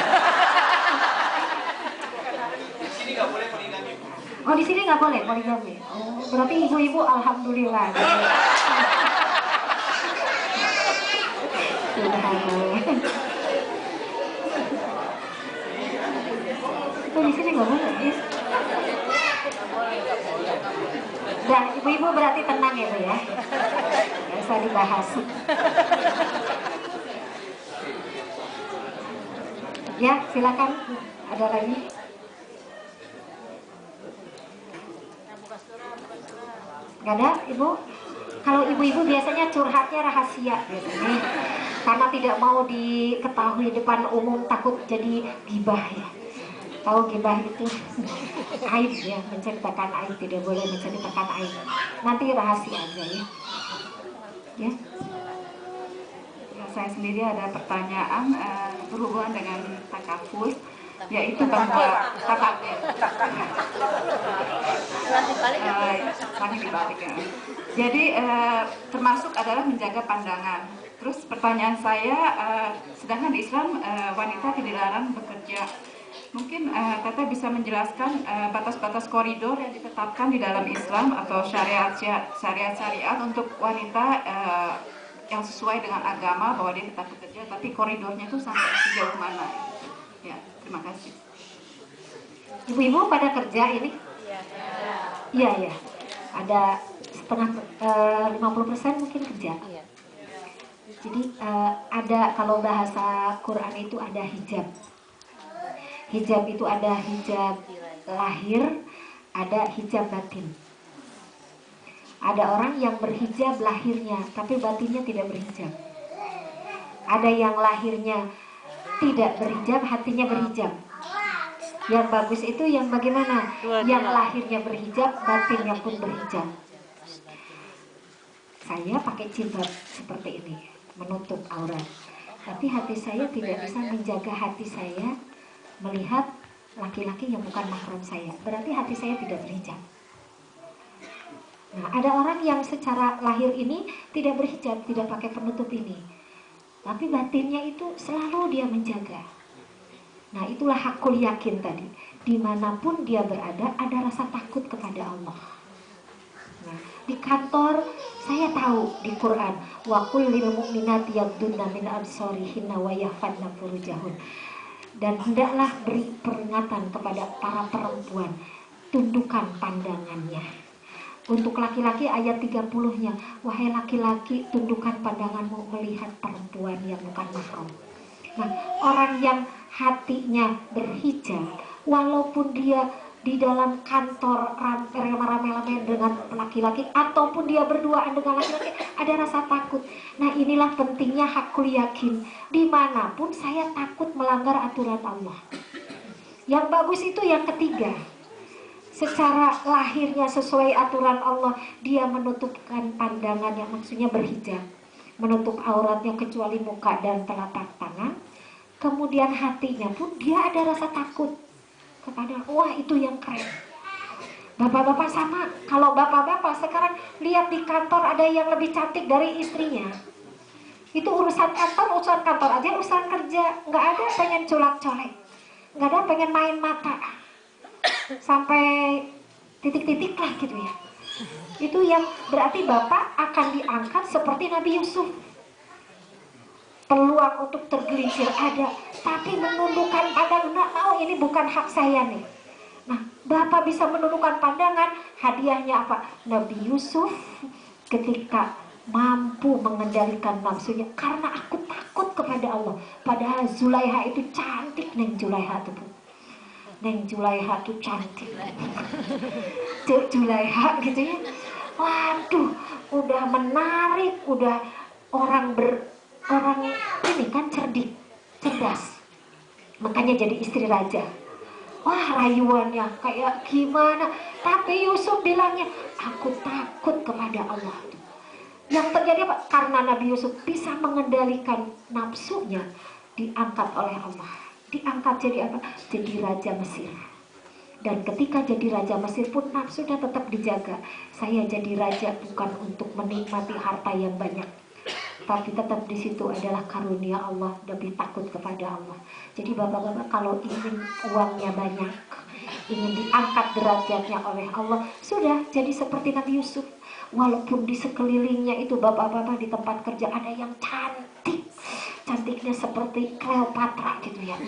Di sini nggak boleh poligami. Oh di sini nggak boleh poligami. Oh, berarti ibu-ibu alhamdulillah. Sudah boleh. Itu di sini nggak boleh. Dan ibu-ibu berarti tenang ya Bu ya. Nggak usah dibahas. Ya silakan. Ada lagi? Nggak ada Ibu? Kalau ibu-ibu biasanya curhatnya rahasia biasanya. Karena tidak mau diketahui depan umum, takut jadi gibah ya. Tahu gibah itu aib ya, menceritakan aib, tidak boleh menceritakan aib. Nanti rahasia aja ya. Ya. Ya, saya sendiri ada pertanyaan berhubungan dengan takaful, yaitu bahwa lagi dibalik ya. Jadi termasuk adalah menjaga pandangan. Terus pertanyaan saya, sedangkan di Islam wanita tidak dilarang bekerja. Mungkin Teteh bisa menjelaskan batas-batas koridor yang ditetapkan di dalam Islam atau syariat untuk wanita yang sesuai dengan agama bahwa dia tetap bekerja, tapi koridornya itu sampai sejauh mana? Ya, terima kasih. Ibu-ibu pada kerja ini? Iya, ya. Ada setengah 50% mungkin kerja. Jadi ada, kalau bahasa Quran itu ada hijab. Hijab itu ada hijab lahir, ada hijab batin. Ada orang yang berhijab lahirnya, tapi batinnya tidak berhijab. Ada yang lahirnya tidak berhijab, hatinya berhijab. Yang bagus itu yang bagaimana? Yang lahirnya berhijab, batinnya pun berhijab. Saya pakai jilbab seperti ini, menutup aurat. Tapi hati saya tidak bisa menjaga hati saya melihat laki-laki yang bukan mahram saya. Berarti hati saya tidak berhijab. Nah, ada orang yang secara lahir ini tidak berhijab, tidak pakai penutup ini. Tapi batinnya itu selalu dia menjaga. Nah, itulah hakul yakin tadi. Dimanapun dia berada, ada rasa takut kepada Allah. Nah, di kantor saya tahu di Quran, wa kullil mu'minati yaghdudna min absarihinna wa yahfadna furujahun. Dan hendaklah beri peringatan kepada para perempuan, tundukkan pandangannya. Untuk laki-laki ayat 30-nya, wahai laki-laki, tundukkan pandanganmu melihat perempuan yang bukan mahram. Nah, orang yang hatinya berhijab, walaupun dia di dalam kantor ramai-ramai dengan laki-laki, ataupun dia berduaan dengan laki-laki, ada rasa takut. Nah, inilah pentingnya hakul yakin. Dimanapun saya takut melanggar aturan Allah. Yang bagus itu yang ketiga. Secara lahirnya sesuai aturan Allah, dia menutupkan pandangannya, maksudnya berhijab, menutup auratnya kecuali muka dan telapak tangan. Kemudian hatinya pun dia ada rasa takut kepada, wah itu yang keren. Bapak-bapak sama, kalau bapak-bapak sekarang lihat di kantor ada yang lebih cantik dari istrinya. Itu urusan kantor aja, urusan kerja. Nggak ada pengen colak-colek, nggak ada pengen main mata sampai titik-titik lah gitu ya. Itu yang berarti bapak akan diangkat seperti Nabi Yusuf. Peluang untuk tergelincir ada, tapi menundukkan pandangan, nggak mau, ini bukan hak saya nih. Nah, bapak bisa menundukkan pandangan, hadiahnya apa? Nabi Yusuf ketika mampu mengendalikan nafsunya, karena aku takut kepada Allah. Padahal Zulaiha itu cantik, Neng Zulaiha itu, Neng Zulaiha itu cantik, Zulaiha gitu ya. Waduh, udah menarik, udah orang ini kan cerdas, makanya jadi istri raja. Wah, rayuannya kayak gimana, tapi Yusuf bilangnya aku takut kepada Allah. Yang terjadi apa? Karena Nabi Yusuf bisa mengendalikan nafsunya, diangkat oleh Allah, diangkat jadi apa? Jadi raja Mesir. Dan ketika jadi raja Mesir pun nafsunya tetap dijaga. Saya jadi raja bukan untuk menikmati harta yang banyak, tapi tetap di situ adalah karunia Allah, lebih takut kepada Allah. Jadi bapak-bapak kalau ingin uangnya banyak, ingin diangkat derajatnya oleh Allah, sudah jadi seperti Nabi Yusuf. Walaupun di sekelilingnya itu bapak-bapak di tempat kerja ada yang cantik, cantiknya seperti Cleopatra gitu ya.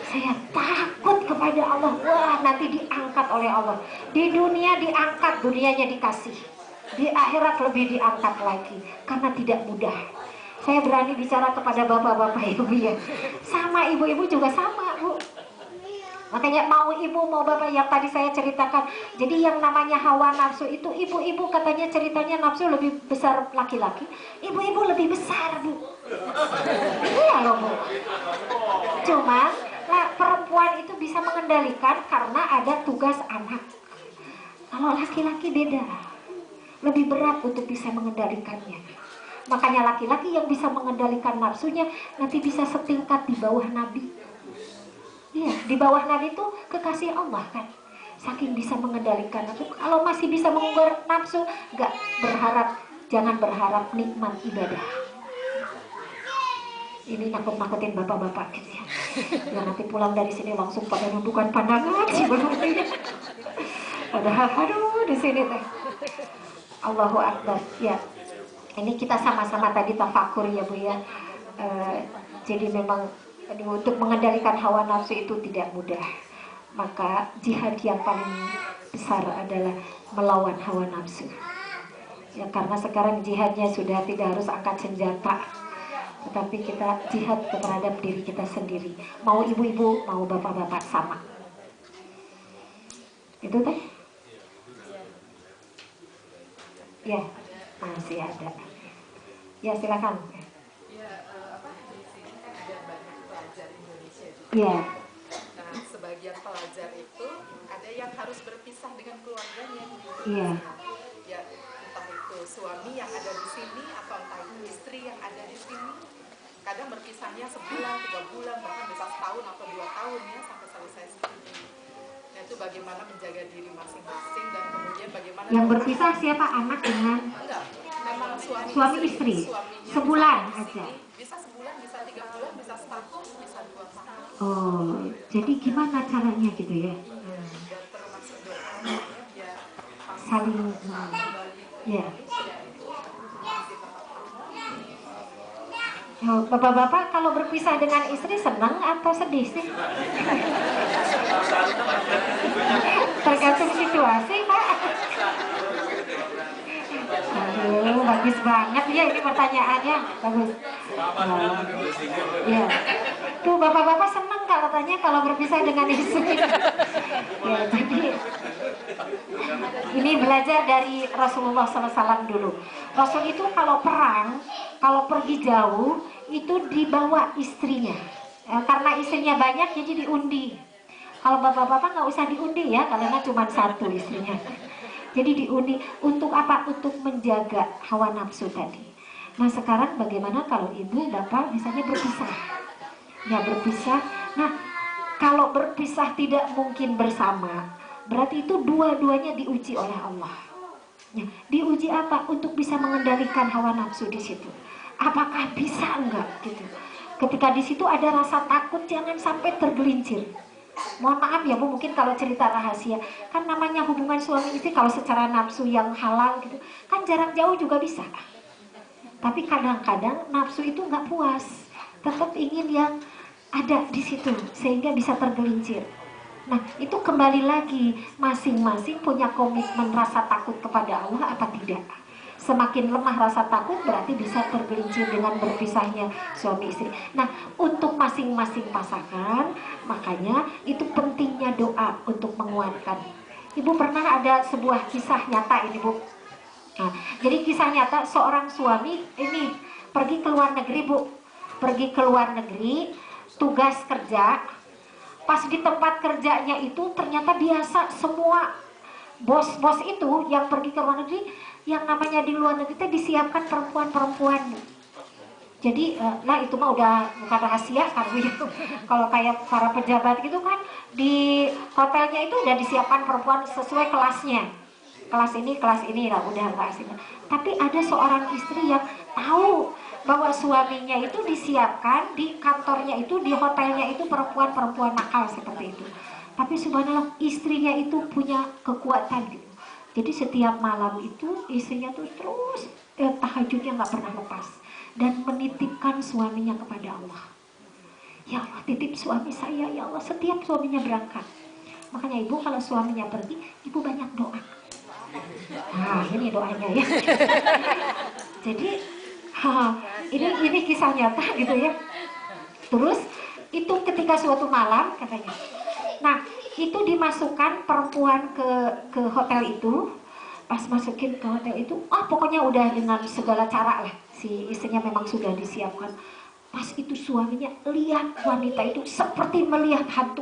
Saya takut kepada Allah, wah nanti diangkat oleh Allah. Di dunia diangkat, dunianya dikasih. Di akhirat lebih diangkat lagi, karena tidak mudah. Saya berani bicara kepada bapak-bapak ibu ya, sama ibu-ibu juga sama bu. Makanya mau ibu mau bapak yang tadi saya ceritakan. Jadi yang namanya hawa nafsu itu, ibu-ibu katanya ceritanya nafsu lebih besar laki-laki, ibu-ibu lebih besar bu. Iya loh bu. Cuma perempuan itu bisa mengendalikan karena ada tugas anak. Kalau laki-laki beda, lebih berat untuk bisa mengendalikannya. Makanya laki-laki yang bisa mengendalikan nafsunya nanti bisa setingkat di bawah Nabi. Iya, di bawah Nabi itu kekasih Allah kan. Saking bisa mengendalikan nafsu. Kalau masih bisa mengubah nafsu, jangan berharap nikmat ibadah. Ini nakut-nakutin bapak-bapak gitu ya. Yang nanti pulang dari sini langsung pada nundukkan pandangan sebenarnya. Padahal aduh di sini teh. Allahu Akbar. Ya. Ini kita sama-sama tadi tafakur ya Bu ya. Jadi memang untuk mengendalikan hawa nafsu itu tidak mudah. Maka jihad yang paling besar adalah melawan hawa nafsu. Ya karena sekarang jihadnya sudah tidak harus angkat senjata, tetapi kita jihad terhadap diri kita sendiri. Mau ibu-ibu, mau bapak-bapak sama. Itu teh? Ya, masih ada. Ya silakan. Ya, di sini kan ada banyak pelajar Indonesia juga. Ya. Nah, sebagian pelajar itu ada yang harus berpisah dengan keluarganya. Iya. Ya, entah itu suami yang ada di sini atau entah itu istri yang ada di sini. Kadang berpisahnya sebulan, 3 bulan, bahkan bisa setahun atau 2 tahun ya sampai selesai studi. Nah, itu bagaimana menjaga diri masing-masing dan kemudian bagaimana Yang berpisah siapa? Anak dengan enggak, memang suami istri. Suaminya Sebulan bisa di aja. sini, bisa sebulan, bisa 3 bulan, bisa setahun, bisa 2 tahun. Oh, jadi gimana caranya gitu ya? Dan termasuk doanya ya Saling ya. Oh, bapak-bapak kalau berpisah dengan istri senang atau sedih sih? Tergantung situasi, Pak. Aduh, bagus banget ya ini pertanyaannya, bagus. Nah, ya, tuh bapak-bapak senang katanya kalau berpisah dengan istri. Ya, jadi ini belajar dari Rasulullah SAW dulu. Rasul itu kalau perang, kalau pergi jauh itu dibawa istrinya. Karena istrinya banyak jadi diundi. Kalau bapak-bapak nggak usah diundi ya, karena cuma satu istrinya. Jadi diundi untuk apa? Untuk menjaga hawa nafsu tadi. Nah sekarang bagaimana kalau ibu bapak misalnya berpisah? Ya berpisah. Nah kalau berpisah tidak mungkin bersama, berarti itu dua-duanya diuji oleh Allah. Ya, diuji apa? Untuk bisa mengendalikan hawa nafsu di situ. Apakah bisa enggak gitu? Ketika di situ ada rasa takut, jangan sampai tergelincir. Mohon maaf ya Bu, mungkin kalau cerita rahasia, kan namanya hubungan suami istri kalau secara nafsu yang halal gitu, kan jarak jauh juga bisa. Tapi kadang-kadang nafsu itu nggak puas, tetap ingin yang ada di situ sehingga bisa tergelincir. Nah itu kembali lagi masing-masing punya komitmen rasa takut kepada Allah apa tidak. Semakin lemah rasa takut berarti bisa tergelincir dengan berpisahnya suami istri. Nah untuk masing-masing pasangan makanya itu pentingnya doa untuk menguatkan. Ibu pernah ada sebuah kisah nyata ini Bu. Nah, jadi kisah nyata seorang suami ini pergi ke luar negeri Bu. Pergi ke luar negeri tugas kerja. Pas di tempat kerjanya itu ternyata biasa semua bos-bos itu yang pergi ke luar negeri, yang namanya di luar negeri itu disiapkan perempuan-perempuan. Jadi, nah itu mah udah bukan rahasia kan Bu. Kalau kayak para pejabat gitu kan di hotelnya itu udah disiapkan perempuan sesuai kelasnya. Kelas ini lah udah kelas ini. Tapi ada seorang istri yang tahu bahwa suaminya itu disiapkan di kantornya itu, di hotelnya itu perempuan-perempuan nakal seperti itu. Tapi subhanallah istrinya itu punya kekuatan gitu. Jadi setiap malam itu istrinya tuh terus tahajudnya nggak pernah lepas dan menitipkan suaminya kepada Allah. Ya Allah titip suami saya ya Allah, setiap suaminya berangkat. Makanya ibu kalau suaminya pergi, ibu banyak doa. Nah ini doanya ya. Jadi ini kisah nyata gitu ya. Terus itu ketika suatu malam katanya, nah itu dimasukkan perempuan ke hotel itu. Pas masukin ke hotel itu, pokoknya udah dengan segala cara lah, si istrinya memang sudah disiapkan. Pas itu suaminya lihat wanita itu seperti melihat hantu.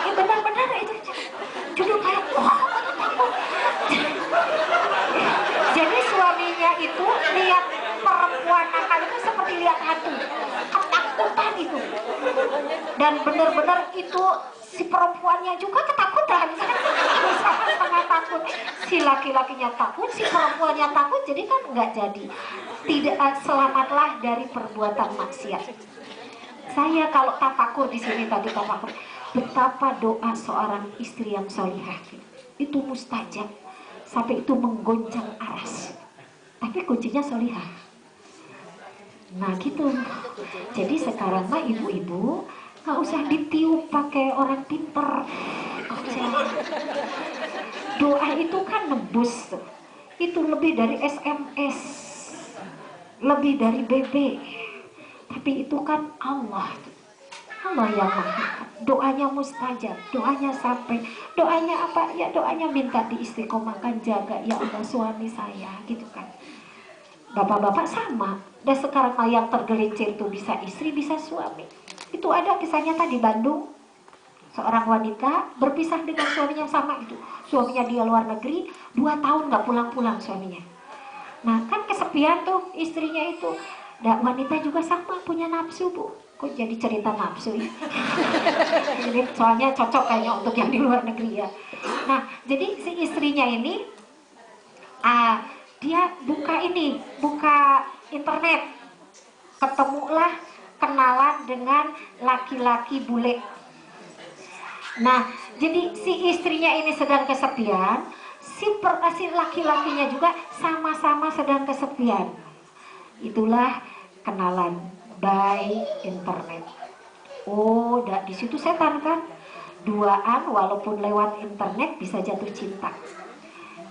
Ya benar-benar itu. Judul kayak wah, takut. Jadi suaminya itu lihat perempuan nakal itu seperti lihat hantu. Ketakutan itu. Dan benar-benar itu si perempuannya juga ketakutan. Sama-sama takut. Si laki-lakinya takut, si perempuannya takut, jadi kan nggak jadi. Tidak selamatlah dari perbuatan maksiat. Saya kalau tafakur di sini tadi tafakur, betapa doa seorang istri yang solihah itu mustajab sampai itu menggoncang aras. Tapi kuncinya solihah. Nah gitu. Jadi sekarang mah ibu-ibu nggak usah ditiup pakai orang pinter. Doa itu kan nebus. Itu lebih dari SMS, lebih dari BB. Tapi itu kan Allah yang maha. Doanya mustajab, doanya sampai. Doanya apa? Ya doanya minta diistiqomahkan, jaga ya Allah suami saya, gitu kan. Bapak-bapak sama. Dan sekarang mah yang tergelincir itu bisa istri, bisa suami. Itu ada kisah nyata di Bandung. Seorang wanita berpisah dengan suaminya yang sama itu. Suaminya dia luar negeri, 2 tahun nggak pulang-pulang suaminya. Nah kan kesepian tuh istrinya itu. Dan wanita juga sama punya nafsu bu. Kok jadi cerita nafsu ya? Ini soalnya cocok kayaknya untuk yang di luar negeri ya. Nah jadi si istrinya ini, dia buka internet. Ketemulah, kenalan dengan laki-laki bule. Nah, jadi si istrinya ini sedang kesepian, si laki-lakinya juga sama-sama sedang kesepian. Itulah kenalan by internet. Oh, di situ setan kan? Duaan walaupun lewat internet bisa jatuh cinta.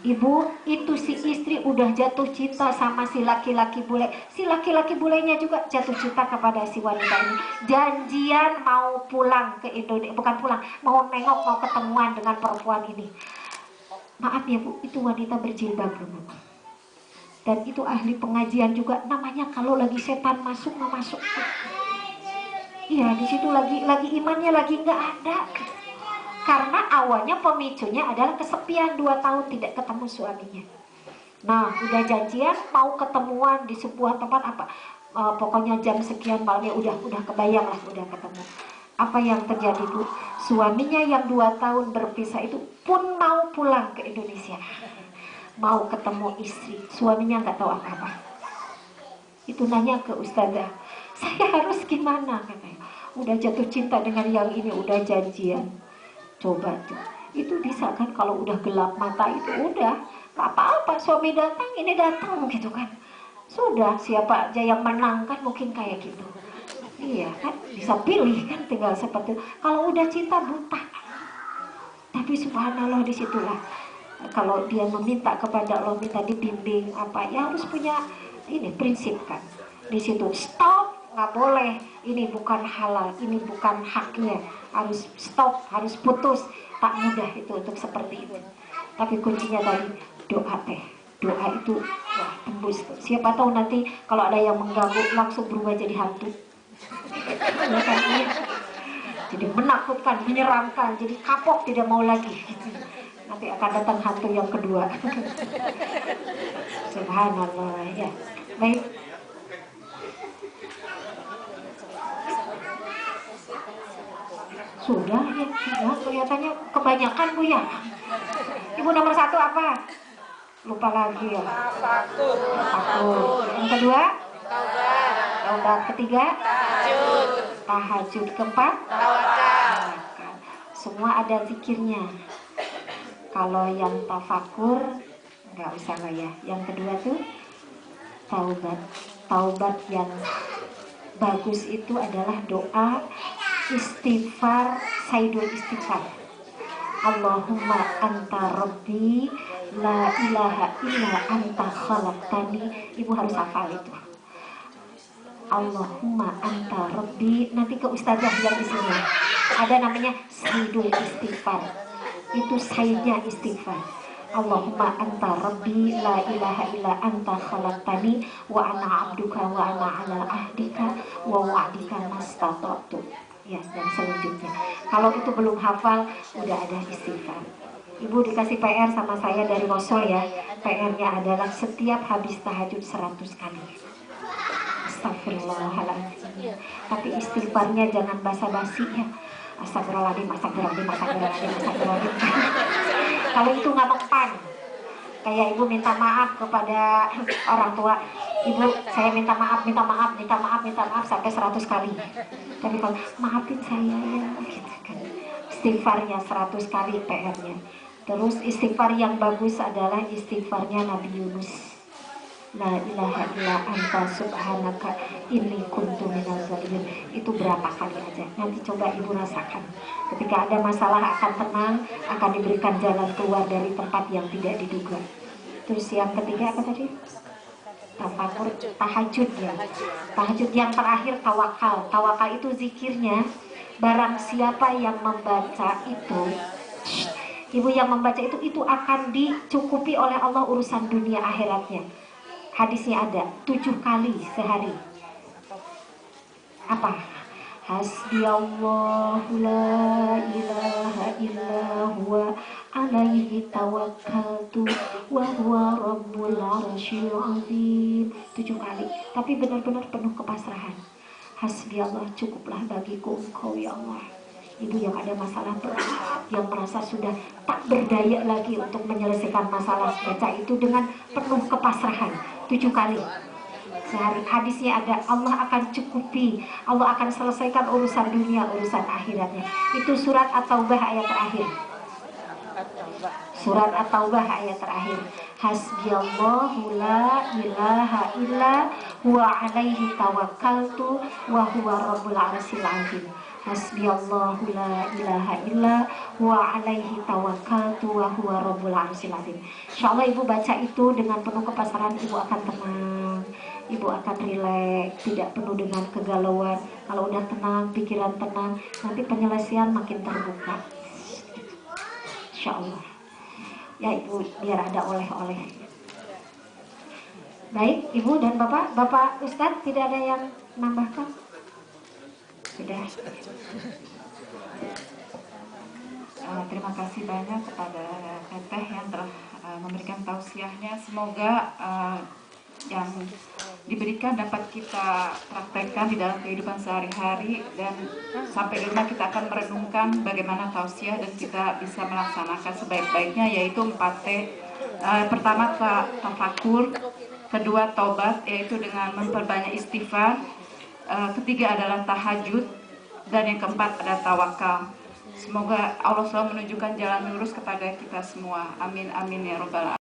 Ibu, itu si istri udah jatuh cinta sama si laki-laki bule. Si laki-laki bulenya juga jatuh cinta kepada si wanita ini. Janjian mau pulang ke Indonesia, bukan pulang, mau nengok, mau ketemuan dengan perempuan ini. Maaf ya bu, itu wanita berjilbab bu. Dan itu ahli pengajian juga. Namanya kalau lagi setan masuk, mau masuk. Iya, di situ lagi imannya lagi nggak ada. Karena awalnya pemicunya adalah kesepian 2 tahun tidak ketemu suaminya. Nah, udah janjian mau ketemuan di sebuah tempat apa? Pokoknya jam sekian malamnya udah kebayang lah, udah ketemu. Apa yang terjadi bu? Suaminya yang 2 tahun berpisah itu pun mau pulang ke Indonesia. Mau ketemu istri. Suaminya nggak tahu apa-apa. Itu nanya ke ustazah, saya harus gimana katanya. Udah jatuh cinta dengan yang ini, udah janjian. Coba tuh, itu bisa kan kalau udah gelap mata itu udah gak apa-apa, suami datang ini datang gitu kan. Sudah siapa aja yang menang kan mungkin kayak gitu. Iya kan bisa pilih kan, tinggal seperti itu. Kalau udah cinta buta. Tapi subhanallah disitulah kalau dia meminta kepada Allah, minta dibimbing apa ya, harus punya ini prinsip kan. Di situ stop, nggak boleh, ini bukan halal, ini bukan haknya, harus stop, harus putus. Tak mudah itu untuk seperti itu. Tapi kuncinya tadi doa doa itu wah tembus. Siapa tahu nanti kalau ada yang mengganggu langsung berubah jadi hantu. Jadi menakutkan, menyeramkan, jadi kapok tidak mau lagi. Nanti akan datang hantu yang kedua. Subhanallah ya. Baik. Sudah ya, sudah kelihatannya kebanyakan bu ya. Ibu nomor 1 apa? Lupa lagi ya. Tafakur. Yang kedua? Taubat. Ketiga? Tahajud. Keempat? Tawakal. Semua ada zikirnya. Kalau yang tafakur nggak usah lah ya. Yang kedua tuh taubat. Taubat yang bagus itu adalah doa istighfar, sayyidul istighfar. Allahumma anta rabbi la ilaha illa anta khalaqtani. Ibu harus hafal itu. Allahumma anta rabbi. Nanti ke ustazah yang di sini ada namanya sayyidul istighfar. Itu sayyidnya istighfar. Allahumma anta rabbi la ilaha illa anta khalaqtani wa ana abduka wa ana ala ahdika wa wa'dika mastata'tu. Ya, dan selanjutnya. Kalau itu belum hafal, udah ada istighfar. Ibu dikasih PR sama saya dari Rasul ya. PR-nya adalah setiap habis tahajud 100 kali. Astagfirullahaladzim. Tapi istighfarnya jangan basa-basi ya. Astagfirullahaladzim, astagfirullahaladzim, astagfirullahaladzim, astagfirullahaladzim. Kalau itu nggak mempan, kayak ibu minta maaf kepada orang tua, ibu saya minta maaf, minta maaf, minta maaf, minta maaf sampai 100 kali. Tapi kalau maafin saya ya, gitu kan. Istighfarnya 100 kali PR-nya. Terus istighfar yang bagus adalah istighfarnya Nabi Yunus. La ilaha illa anta subhanaka inni kuntu minaz zalimin. Itu berapa kali aja. Nanti coba ibu rasakan. Ketika ada masalah akan tenang, akan diberikan jalan keluar dari tempat yang tidak diduga. Terus yang ketiga apa tadi? Tafakur, tahajud ya. Tahajud yang terakhir tawakal. Tawakal itu zikirnya. Barang siapa yang membaca itu, ibu yang membaca itu akan dicukupi oleh Allah urusan dunia akhiratnya. Hadisnya ada 7 kali sehari. Apa? Hasbiyallahu la ilaha illa huwa alaihi tawakkaltu wa huwa rabbul arsyil azim. 7 kali. Tapi benar-benar penuh kepasrahan. Hasbiyallah, cukuplah bagiku engkau ya Allah. Ibu yang ada masalah berat, yang merasa sudah tak berdaya lagi untuk menyelesaikan masalah, baca itu dengan penuh kepasrahan 7 kali sehari. Hadisnya ada, Allah akan cukupi, Allah akan selesaikan urusan dunia, urusan akhiratnya. Itu surat At-Taubah ayat terakhir. Surat At-Taubah ayat terakhir. Hasbiyallahu la ilaha illa huwa alaihi tawakkaltu wa huwa rabbul arsyil azim. Hasbiyallahu la ilaha illa huwa alaihi tawakkaltu wa huwa rabbul arsyil azim. Insyaallah ibu baca itu dengan penuh kepasrahan, ibu akan tenang, ibu akan rileks, tidak penuh dengan kegalauan. Kalau udah tenang, pikiran tenang, nanti penyelesaian makin terbuka. Insyaallah. Ya ibu, biar ada oleh-oleh. Baik, ibu dan bapak, bapak Ustadz tidak ada yang menambahkan? Sudah. Terima kasih banyak kepada Teteh yang telah memberikan tausiahnya. Semoga yang diberikan dapat kita praktekkan di dalam kehidupan sehari-hari, dan sampai di rumah kita akan merenungkan bagaimana tausiah dan kita bisa melaksanakan sebaik-baiknya, yaitu 4T. Pertama tafakur, kedua taubat, yaitu dengan memperbanyak istighfar, ketiga adalah tahajud, dan yang keempat adalah tawakal. Semoga Allah selalu menunjukkan jalan lurus kepada kita semua. Amin amin ya robbal alamin.